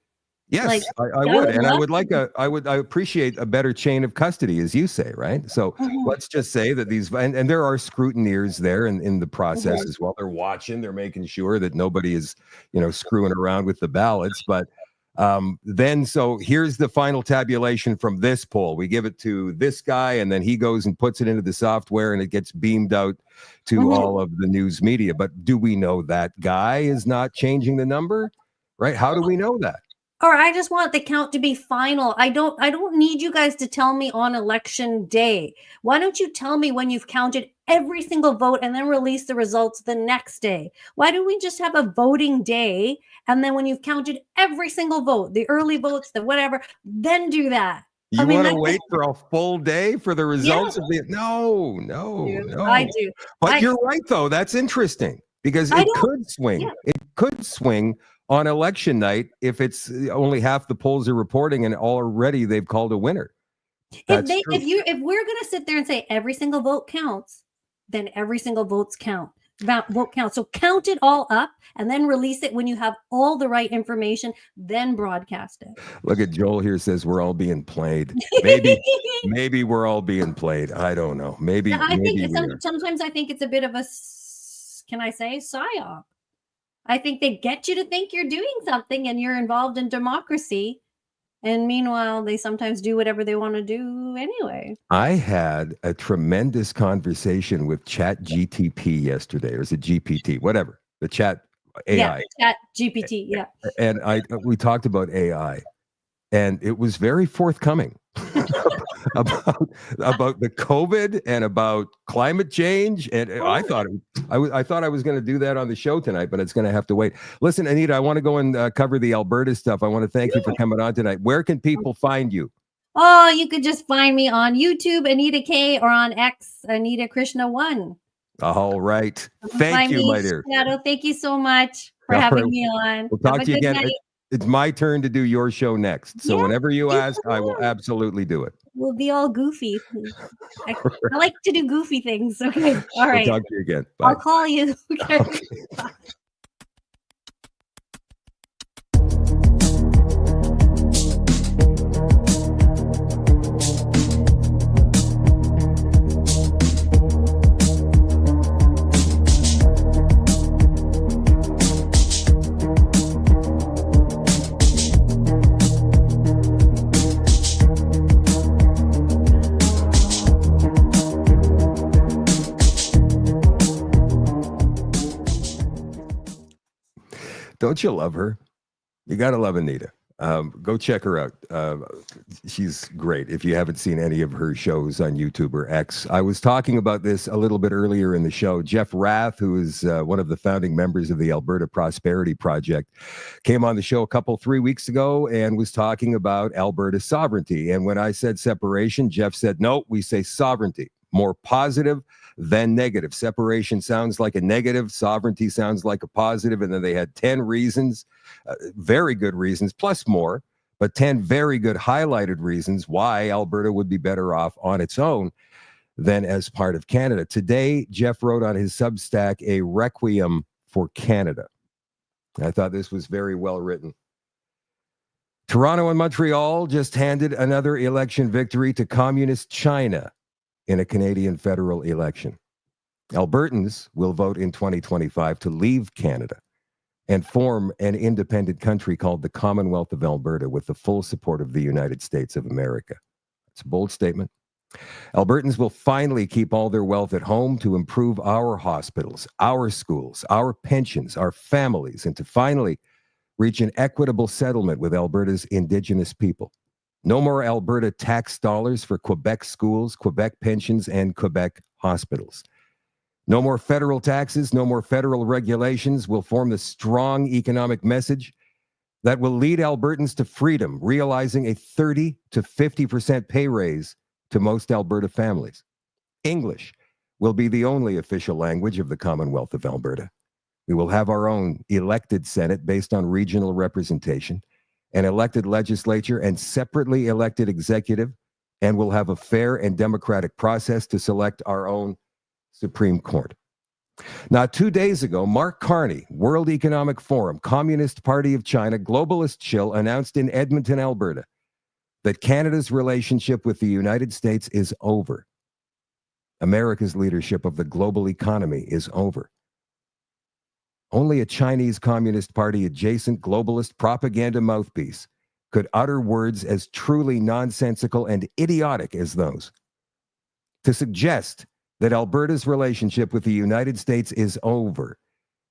S1: Yes,
S3: Like,
S1: I would. And I appreciate a better chain of custody, as you say, right? So let's just say that and there are scrutineers there in the process as well. They're watching, they're making sure that nobody is, screwing around with the ballots. But so here's the final tabulation from this poll. We give it to this guy, and then he goes and puts it into the software, and it gets beamed out to all of the news media. But do we know that guy is not changing the number, right? How do we know that?
S3: Or I just want the count to be final. I don't need you guys to tell me on election day. Why don't you tell me when you've counted every single vote and then release the results the next day? Why don't we just have a voting day, and then when you've counted every single vote, the early votes, the whatever, then do that?
S1: You want to wait for a full day for the results of the No.
S3: I do.
S1: But you're right, though. That's interesting because it could swing.
S3: Yeah.
S1: It could swing on election night if it's only half the polls are reporting and already they've called a winner.
S3: If we're gonna sit there and say every single vote counts, then every single vote counts. So count it all up and then release it when you have all the right information, then broadcast it.
S1: Look at Joel here, says we're all being played. Maybe we're all being played. I don't know. Maybe
S3: sometimes I think it's a bit of a, can I say, psyop. I think they get you to think you're doing something and you're involved in democracy. And meanwhile, they sometimes do whatever they want to do anyway.
S1: I had a tremendous conversation with Chat GTP yesterday, or is it GPT? Whatever. The Chat AI.
S3: Yeah, Chat GPT, yeah.
S1: And we talked about AI, and it was very forthcoming about the COVID and about climate change. And I thought I was going to do that on the show tonight, but it's going to have to wait. Listen, Anita, I want to go and cover the Alberta stuff. I want to thank you for coming on tonight. Where can people find you?
S3: Oh, you could just find me on YouTube, Anita K, or on X, Anita Krishna 1.
S1: All right. Thank you, my dear.
S3: Shadow, thank you so much for having me on.
S1: We'll talk to you again. It's my turn to do your show next. So whenever you ask, I will absolutely do it.
S3: We'll be all goofy. I like to do goofy things. Okay. All right.
S1: We'll talk to you again. Bye.
S3: I'll call you. Okay.
S1: Don't you love her? You got to love Anita. Go check her out. She's great. If you haven't seen any of her shows on YouTube or X, I was talking about this a little bit earlier in the show. Jeff Rath, who is one of the founding members of the Alberta Prosperity Project, came on the show 3 weeks ago and was talking about Alberta sovereignty. And when I said separation, Jeff said, no, we say sovereignty. More positive than negative. Separation sounds like a negative. Sovereignty sounds like a positive. And then they had 10 reasons, very good reasons, plus more, but 10 very good highlighted reasons why Alberta would be better off on its own than as part of Canada. Today, Jeff wrote on his Substack a requiem for Canada. I thought this was very well written. Toronto and Montreal just handed another election victory to communist China in a Canadian federal election. Albertans will vote in 2025 to leave Canada and form an independent country called the Commonwealth of Alberta with the full support of the United States of America. It's a bold statement. Albertans will finally keep all their wealth at home to improve our hospitals, our schools, our pensions, our families, and to finally reach an equitable settlement with Alberta's Indigenous people. No more Alberta tax dollars for Quebec schools, Quebec pensions, and Quebec hospitals. No more federal taxes, no more federal regulations will form the strong economic message that will lead Albertans to freedom, realizing a 30 to 50% pay raise to most Alberta families. English will be the only official language of the Commonwealth of Alberta. We will have our own elected Senate based on regional representation, an elected legislature, and separately elected executive, and we'll have a fair and democratic process to select our own Supreme Court. Now, 2 days ago, Mark Carney, World Economic Forum, Communist Party of China, globalist shill, announced in Edmonton, Alberta, that Canada's relationship with the United States is over. America's leadership of the global economy is over. Only a Chinese Communist Party adjacent globalist propaganda mouthpiece could utter words as truly nonsensical and idiotic as those. To suggest that Alberta's relationship with the United States is over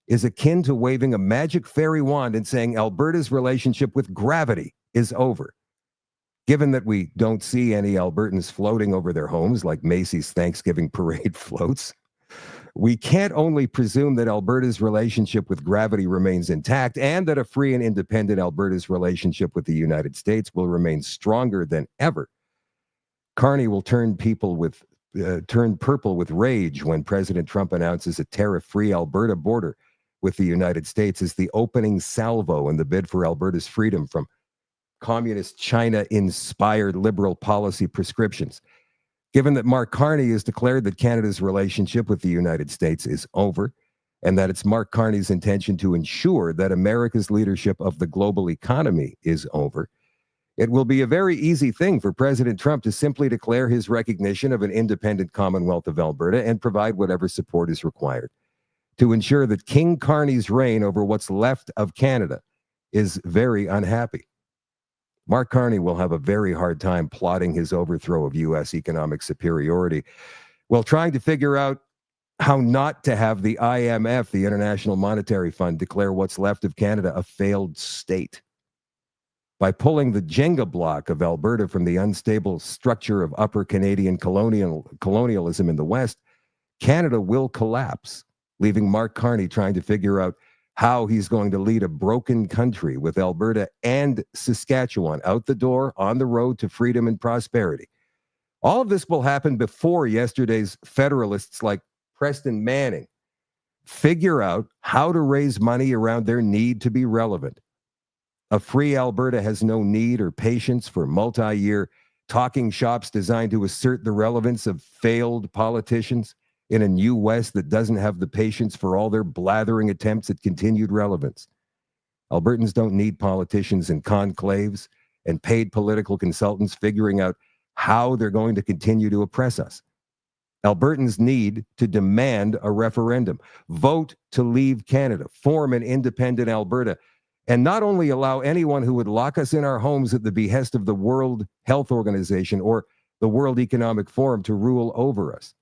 S1: is akin to waving a magic fairy wand and saying Alberta's relationship with gravity is over. Given that we don't see any Albertans floating over their homes like Macy's Thanksgiving parade floats, we can't only presume that Alberta's relationship with gravity remains intact and that a free and independent Alberta's relationship with the United States will remain stronger than ever. Carney will turn purple with rage when President Trump announces a tariff-free Alberta border with the United States as the opening salvo in the bid for Alberta's freedom from communist China-inspired liberal policy prescriptions. Given that Mark Carney has declared that Canada's relationship with the United States is over, and that it's Mark Carney's intention to ensure that America's leadership of the global economy is over, it will be a very easy thing for President Trump to simply declare his recognition of an independent Commonwealth of Alberta and provide whatever support is required to ensure that King Carney's reign over what's left of Canada is very unhappy. Mark Carney will have a very hard time plotting his overthrow of U.S. economic superiority while trying to figure out how not to have the IMF, the International Monetary Fund, declare what's left of Canada a failed state. By pulling the Jenga block of Alberta from the unstable structure of upper Canadian colonialism in the West, Canada will collapse, leaving Mark Carney trying to figure out how he's going to lead a broken country with Alberta and Saskatchewan out the door on the road to freedom and prosperity. All of this will happen before yesterday's federalists like Preston Manning figure out how to raise money around their need to be relevant. A free Alberta has no need or patience for multi-year talking shops designed to assert the relevance of failed politicians in a new West that doesn't have the patience for all their blathering attempts at continued relevance. Albertans don't need politicians in conclaves and paid political consultants figuring out how they're going to continue to oppress us. Albertans need to demand a referendum, vote to leave Canada, form an independent Alberta, and not only allow anyone who would lock us in our homes at the behest of the World Health Organization or the World Economic Forum to rule over us.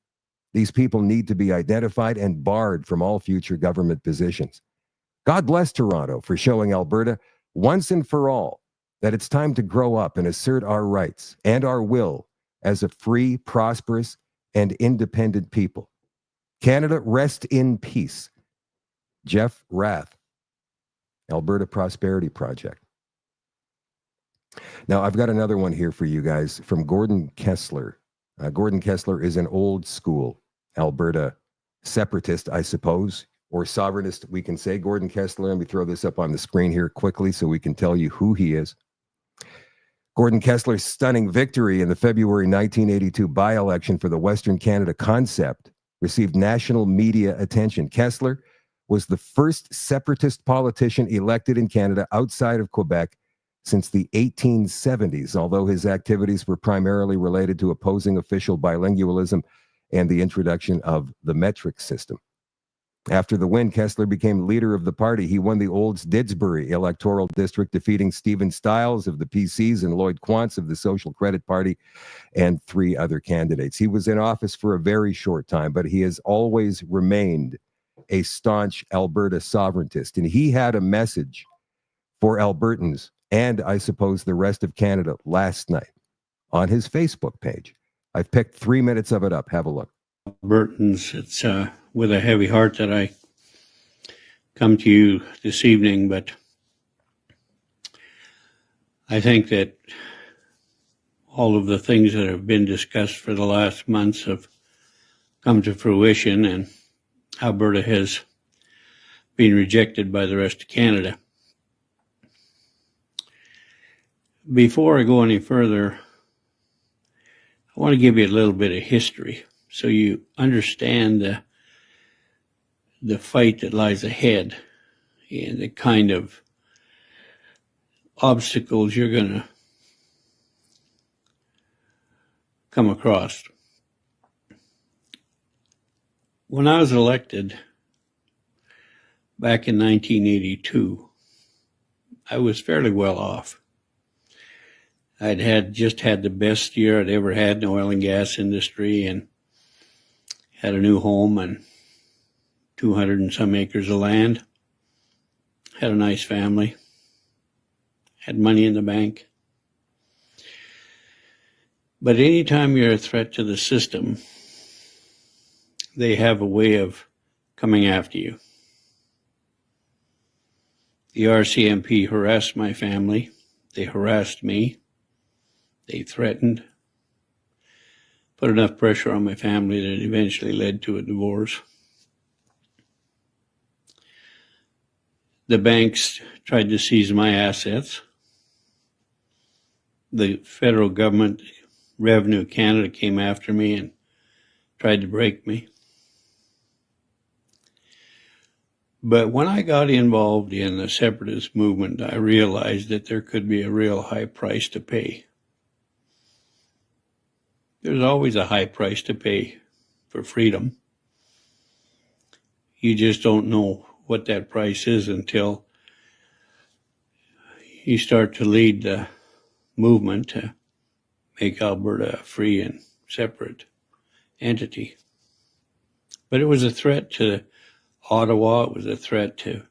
S1: These people need to be identified and barred from all future government positions. God bless Toronto for showing Alberta once and for all that it's time to grow up and assert our rights and our will as a free, prosperous, and independent people. Canada, rest in peace. Jeff Rath, Alberta Prosperity Project. Now, I've got another one here for you guys from Gordon Kessler. Gordon Kessler is an old school Alberta separatist, I suppose, or sovereignist, we can say. Gordon Kessler, let me throw this up on the screen here quickly so we can tell you who he is. Gordon Kessler's stunning victory in the February 1982 by-election for the Western Canada concept received national media attention. Kessler was the first separatist politician elected in Canada outside of Quebec since the 1870s, although his activities were primarily related to opposing official bilingualism and the introduction of the metric system. After the win, Kessler became leader of the party. He won the Olds Didsbury electoral district, defeating Stephen Stiles of the PCs and Lloyd Quantz of the Social Credit Party and 3 other candidates. He was in office for a very short time, but he has always remained a staunch Alberta sovereigntist. And he had a message for Albertans and, I suppose, the rest of Canada last night on his Facebook page. I've picked 3 minutes of it up. Have a look.
S4: Albertans, it's with a heavy heart that I come to you this evening, but I think that all of the things that have been discussed for the last months have come to fruition, and Alberta has been rejected by the rest of Canada. Before I go any further, I want to give you a little bit of history so you understand the fight that lies ahead and the kind of obstacles you're going to come across. When I was elected back in 1982, I was fairly well off. I'd just had the best year I'd ever had in the oil and gas industry, and had a new home and 200 and some acres of land. Had a nice family. Had money in the bank. But anytime you're a threat to the system, they have a way of coming after you. The RCMP harassed my family. They harassed me. They threatened, put enough pressure on my family that it eventually led to a divorce. The banks tried to seize my assets. The federal government, Revenue Canada, came after me and tried to break me. But when I got involved in the separatist movement, I realized that there could be a real high price to pay. There's always a high price to pay for freedom. You just don't know what that price is until you start to lead the movement to make Alberta a free and separate entity. But it was a threat to Ottawa. It was a threat to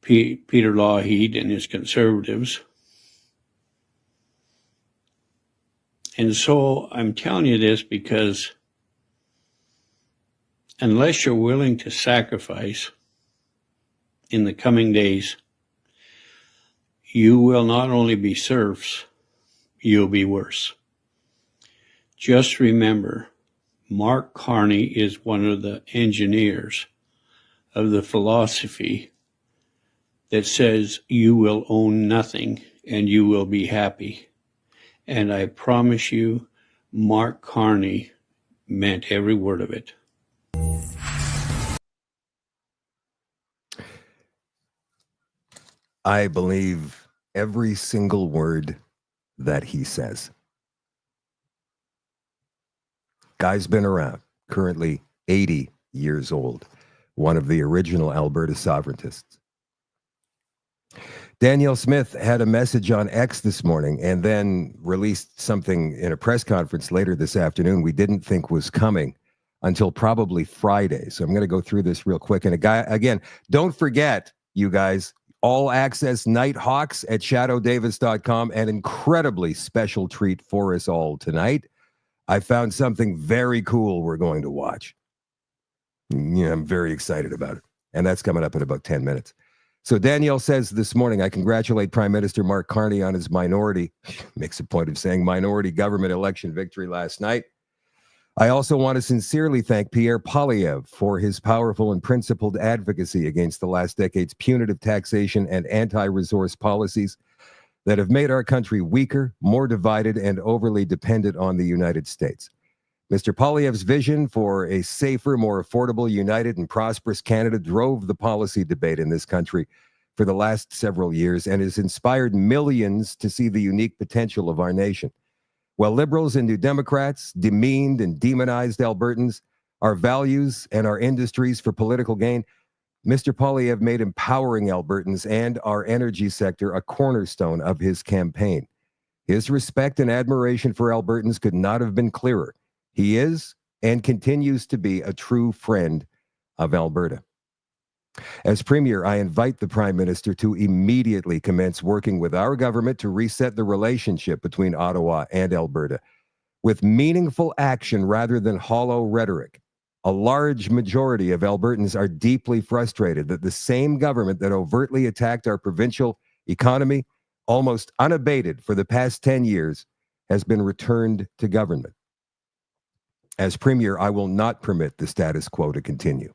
S4: Peter Lougheed and his Conservatives. And so I'm telling you this because unless you're willing to sacrifice in the coming days, you will not only be serfs, you'll be worse. Just remember, Mark Carney is one of the engineers of the philosophy that says you will own nothing and you will be happy. And I promise you, Mark Carney meant every word of it.
S1: I believe every single word that he says. Guy's been around, currently 80 years old, one of the original Alberta sovereigntists. Danielle Smith had a message on X this morning and then released something in a press conference later this afternoon we didn't think was coming until probably Friday. So I'm going to go through this real quick. And again, don't forget, you guys, all access Nighthawks at shadowdavis.com, an incredibly special treat for us all tonight. I found something very cool we're going to watch. Yeah, I'm very excited about it. And that's coming up in about 10 minutes. So Danielle says this morning, I congratulate Prime Minister Mark Carney on his makes a point of saying minority government election victory last night. I also want to sincerely thank Pierre Poilievre for his powerful and principled advocacy against the last decade's punitive taxation and anti-resource policies that have made our country weaker, more divided, and overly dependent on the United States. Mr. Poilievre's vision for a safer, more affordable, united, and prosperous Canada drove the policy debate in this country for the last several years and has inspired millions to see the unique potential of our nation. While Liberals and New Democrats demeaned and demonized Albertans, our values, and our industries for political gain, Mr. Poilievre made empowering Albertans and our energy sector a cornerstone of his campaign. His respect and admiration for Albertans could not have been clearer. He is and continues to be a true friend of Alberta. As Premier, I invite the Prime Minister to immediately commence working with our government to reset the relationship between Ottawa and Alberta with meaningful action rather than hollow rhetoric. A large majority of Albertans are deeply frustrated that the same government that overtly attacked our provincial economy, almost unabated for the past 10 years, has been returned to government. As Premier, I will not permit the status quo to continue.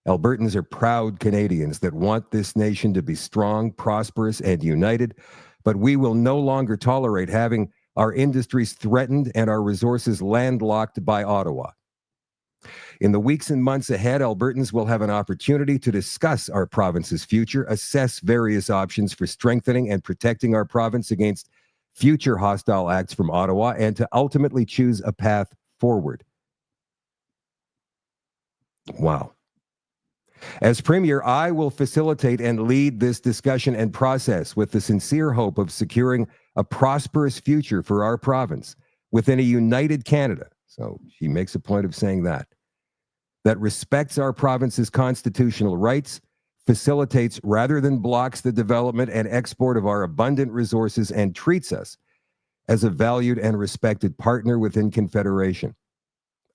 S1: Albertans are proud Canadians that want this nation to be strong, prosperous, and united, but we will no longer tolerate having our industries threatened and our resources landlocked by Ottawa. In the weeks and months ahead, Albertans will have an opportunity to discuss our province's future, assess various options for strengthening and protecting our province against future hostile acts from Ottawa, and to ultimately choose a path forward. Wow. As Premier, I will facilitate and lead this discussion and process with the sincere hope of securing a prosperous future for our province within a united Canada. So she makes a point of saying that respects our province's constitutional rights, facilitates rather than blocks the development and export of our abundant resources, and treats us as a valued and respected partner within Confederation.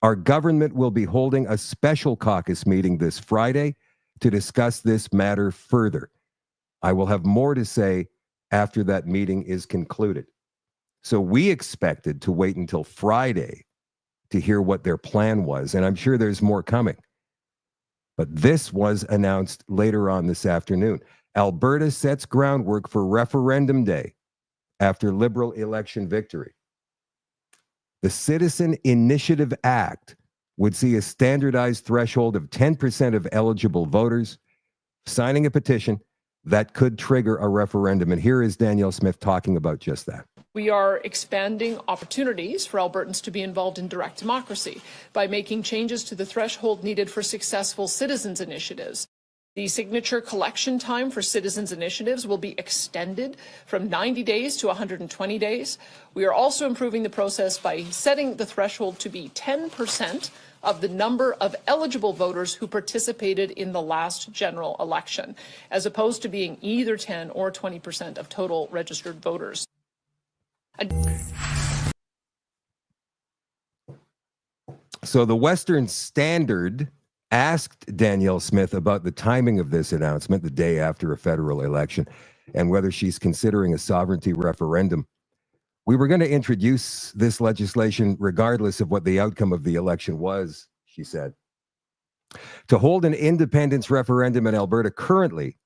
S1: Our government will be holding a special caucus meeting this Friday to discuss this matter further. I will have more to say after that meeting is concluded. So we expected to wait until Friday to hear what their plan was, and I'm sure there's more coming. But this was announced later on this afternoon. Alberta sets groundwork for referendum day after Liberal election victory. The Citizen Initiative Act would see a standardized threshold of 10% of eligible voters signing a petition that could trigger a referendum. And here is Danielle Smith talking about just that.
S5: We are expanding opportunities for Albertans to be involved in direct democracy by making changes to the threshold needed for successful citizens' initiatives. The signature collection time for citizens' initiatives will be extended from 90 days to 120 days. We are also improving the process by setting the threshold to be 10% of the number of eligible voters who participated in the last general election, as opposed to being either 10 or 20% of total registered voters.
S1: So the Western Standard asked Danielle Smith about the timing of this announcement the day after a federal election and whether she's considering a sovereignty referendum. We were going to introduce this legislation regardless of what the outcome of the election was, she said. To hold an independence referendum in Alberta currently,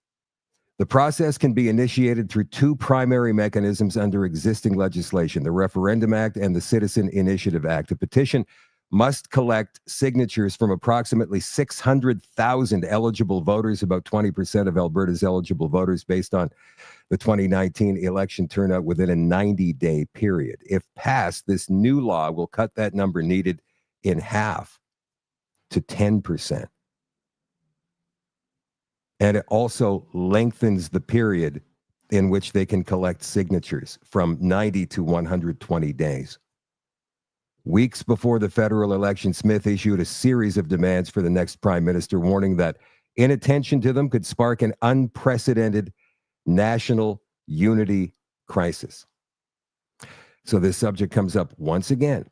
S1: the process can be initiated through two primary mechanisms under existing legislation, the Referendum Act and the Citizen Initiative Act. A petition must collect signatures from approximately 600,000 eligible voters, about 20% of Alberta's eligible voters, based on the 2019 election turnout within a 90-day period. If passed, this new law will cut that number needed in half to 10%. And it also lengthens the period in which they can collect signatures from 90 to 120 days. Weeks before the federal election, Smith issued a series of demands for the next prime minister, warning that inattention to them could spark an unprecedented national unity crisis. So this subject comes up once again.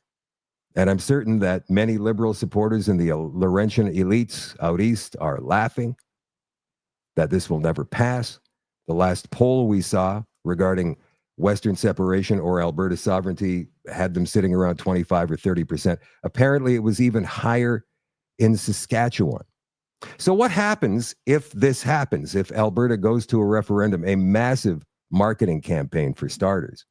S1: And I'm certain that many Liberal supporters in the Laurentian elites out east are laughing that this will never pass. The last poll we saw regarding Western separation or Alberta sovereignty had them sitting around 25 or 30%. Apparently, it was even higher in Saskatchewan. So what happens if this happens, if Alberta goes to a referendum? A massive marketing campaign for starters.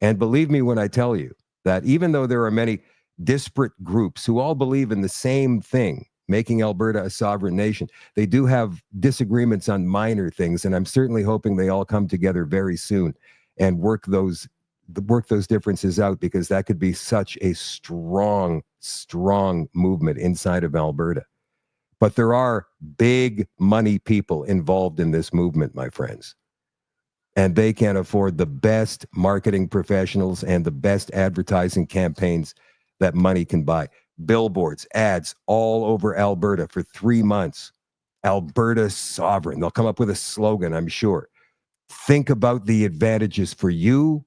S1: And believe me when I tell you that even though there are many disparate groups who all believe in the same thing, making Alberta a sovereign nation, they do have disagreements on minor things, and I'm certainly hoping they all come together very soon and work those differences out, because that could be such a strong strong movement inside of Alberta. But there are big money people involved in this movement, my friends. And they can afford the best marketing professionals and the best advertising campaigns that money can buy. Billboards, ads all over Alberta for 3 months. Alberta sovereign. They'll come up with a slogan, I'm sure. Think about the advantages for you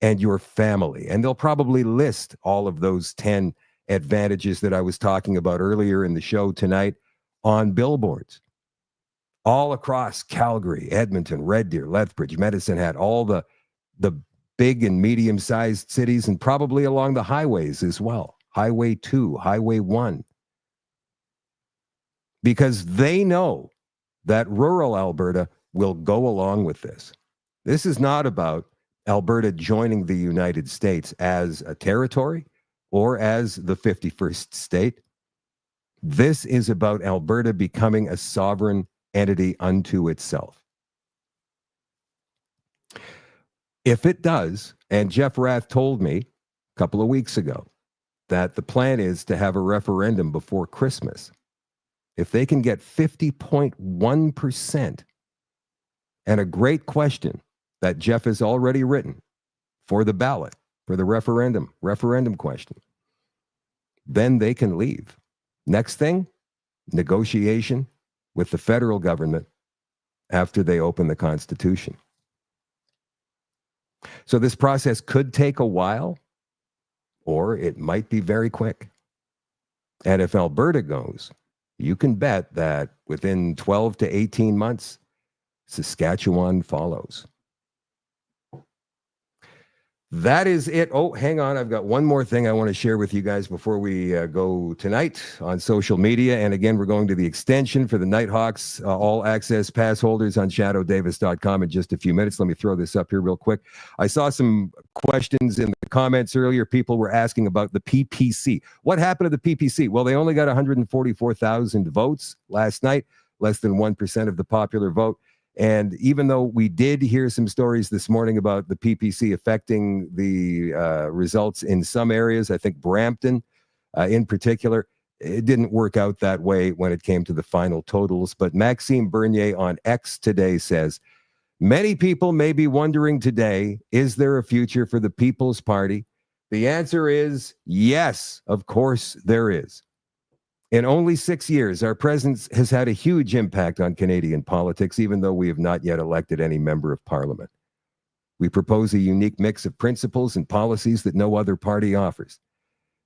S1: and your family. And they'll probably list all of those 10 advantages that I was talking about earlier in the show tonight on billboards. All across Calgary, Edmonton, Red Deer, Lethbridge, Medicine Hat, all the big and medium-sized cities, and probably along the highways as well. Highway 2, Highway 1. Because they know that rural Alberta will go along with this. This is not about Alberta joining the United States as a territory or as the 51st state. This is about Alberta becoming a sovereign entity unto itself. If it does, and Jeff Rath told me a couple of weeks ago that the plan is to have a referendum before Christmas. If they can get 50.1%, and a great question that Jeff has already written for the ballot, for the referendum question, then they can leave. Next thing, negotiation with the federal government after they open the Constitution. So this process could take a while, or it might be very quick. And if Alberta goes, you can bet that within 12 to 18 months, Saskatchewan follows. That is it. Oh, hang on. I've got one more thing I want to share with you guys before we go tonight on social media. And again, we're going to the extension for the Nighthawks all access pass holders on shadowdavis.com in just a few minutes. Let me throw this up here real quick. I saw some questions in the comments earlier. People were asking about the PPC. What happened to the PPC? Well, they only got 144,000 votes last night, less than 1% of the popular vote. And even though we did hear some stories this morning about the PPC affecting the results in some areas, I think Brampton in particular, it didn't work out that way when it came to the final totals. But Maxime Bernier on X today says, many people may be wondering today, is there a future for the People's Party? The answer is yes, of course there is. In only 6 years, our presence has had a huge impact on Canadian politics, even though we have not yet elected any member of parliament. We propose a unique mix of principles and policies that no other party offers.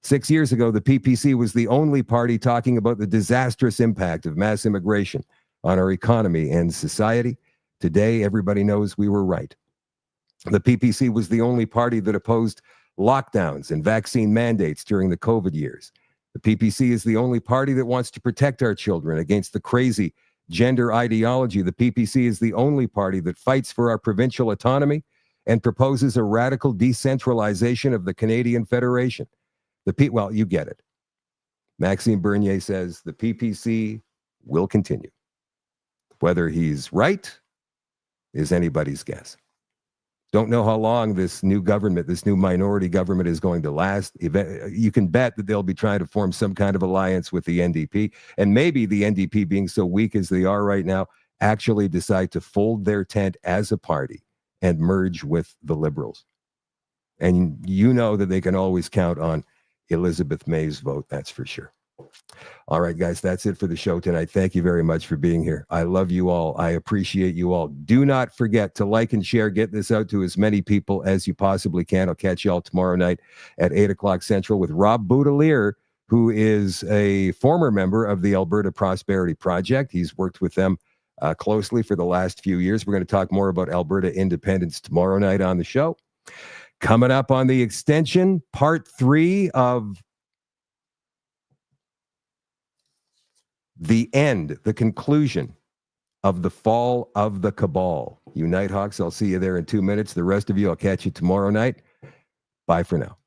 S1: 6 years ago, the PPC was the only party talking about the disastrous impact of mass immigration on our economy and society. Today, everybody knows we were right. The PPC was the only party that opposed lockdowns and vaccine mandates during the COVID years. The PPC is the only party that wants to protect our children against the crazy gender ideology. The PPC is the only party that fights for our provincial autonomy and proposes a radical decentralization of the Canadian Federation. Well, you get it. Maxime Bernier says the PPC will continue. Whether he's right is anybody's guess. Don't know how long this new government, this new minority government is going to last. You can bet that they'll be trying to form some kind of alliance with the NDP. And maybe the NDP, being so weak as they are right now, actually decide to fold their tent as a party and merge with the Liberals. And you know that they can always count on Elizabeth May's vote, that's for sure. All right, guys, that's it for the show tonight. Thank you very much for being here. I love you all. I appreciate you all. Do not forget to like and share. Get this out to as many people as you possibly can. I'll catch you all tomorrow night at 8 o'clock Central with Rob Boudelier, who is a former member of the Alberta Prosperity Project. He's worked with them closely for the last few years. We're going to talk more about Alberta independence tomorrow night on the show. Coming up on the extension, part 3 of the conclusion of the fall of the cabal. You Nighthawks, I'll see you there in 2 minutes. The rest of you, I'll catch you tomorrow night. Bye for now.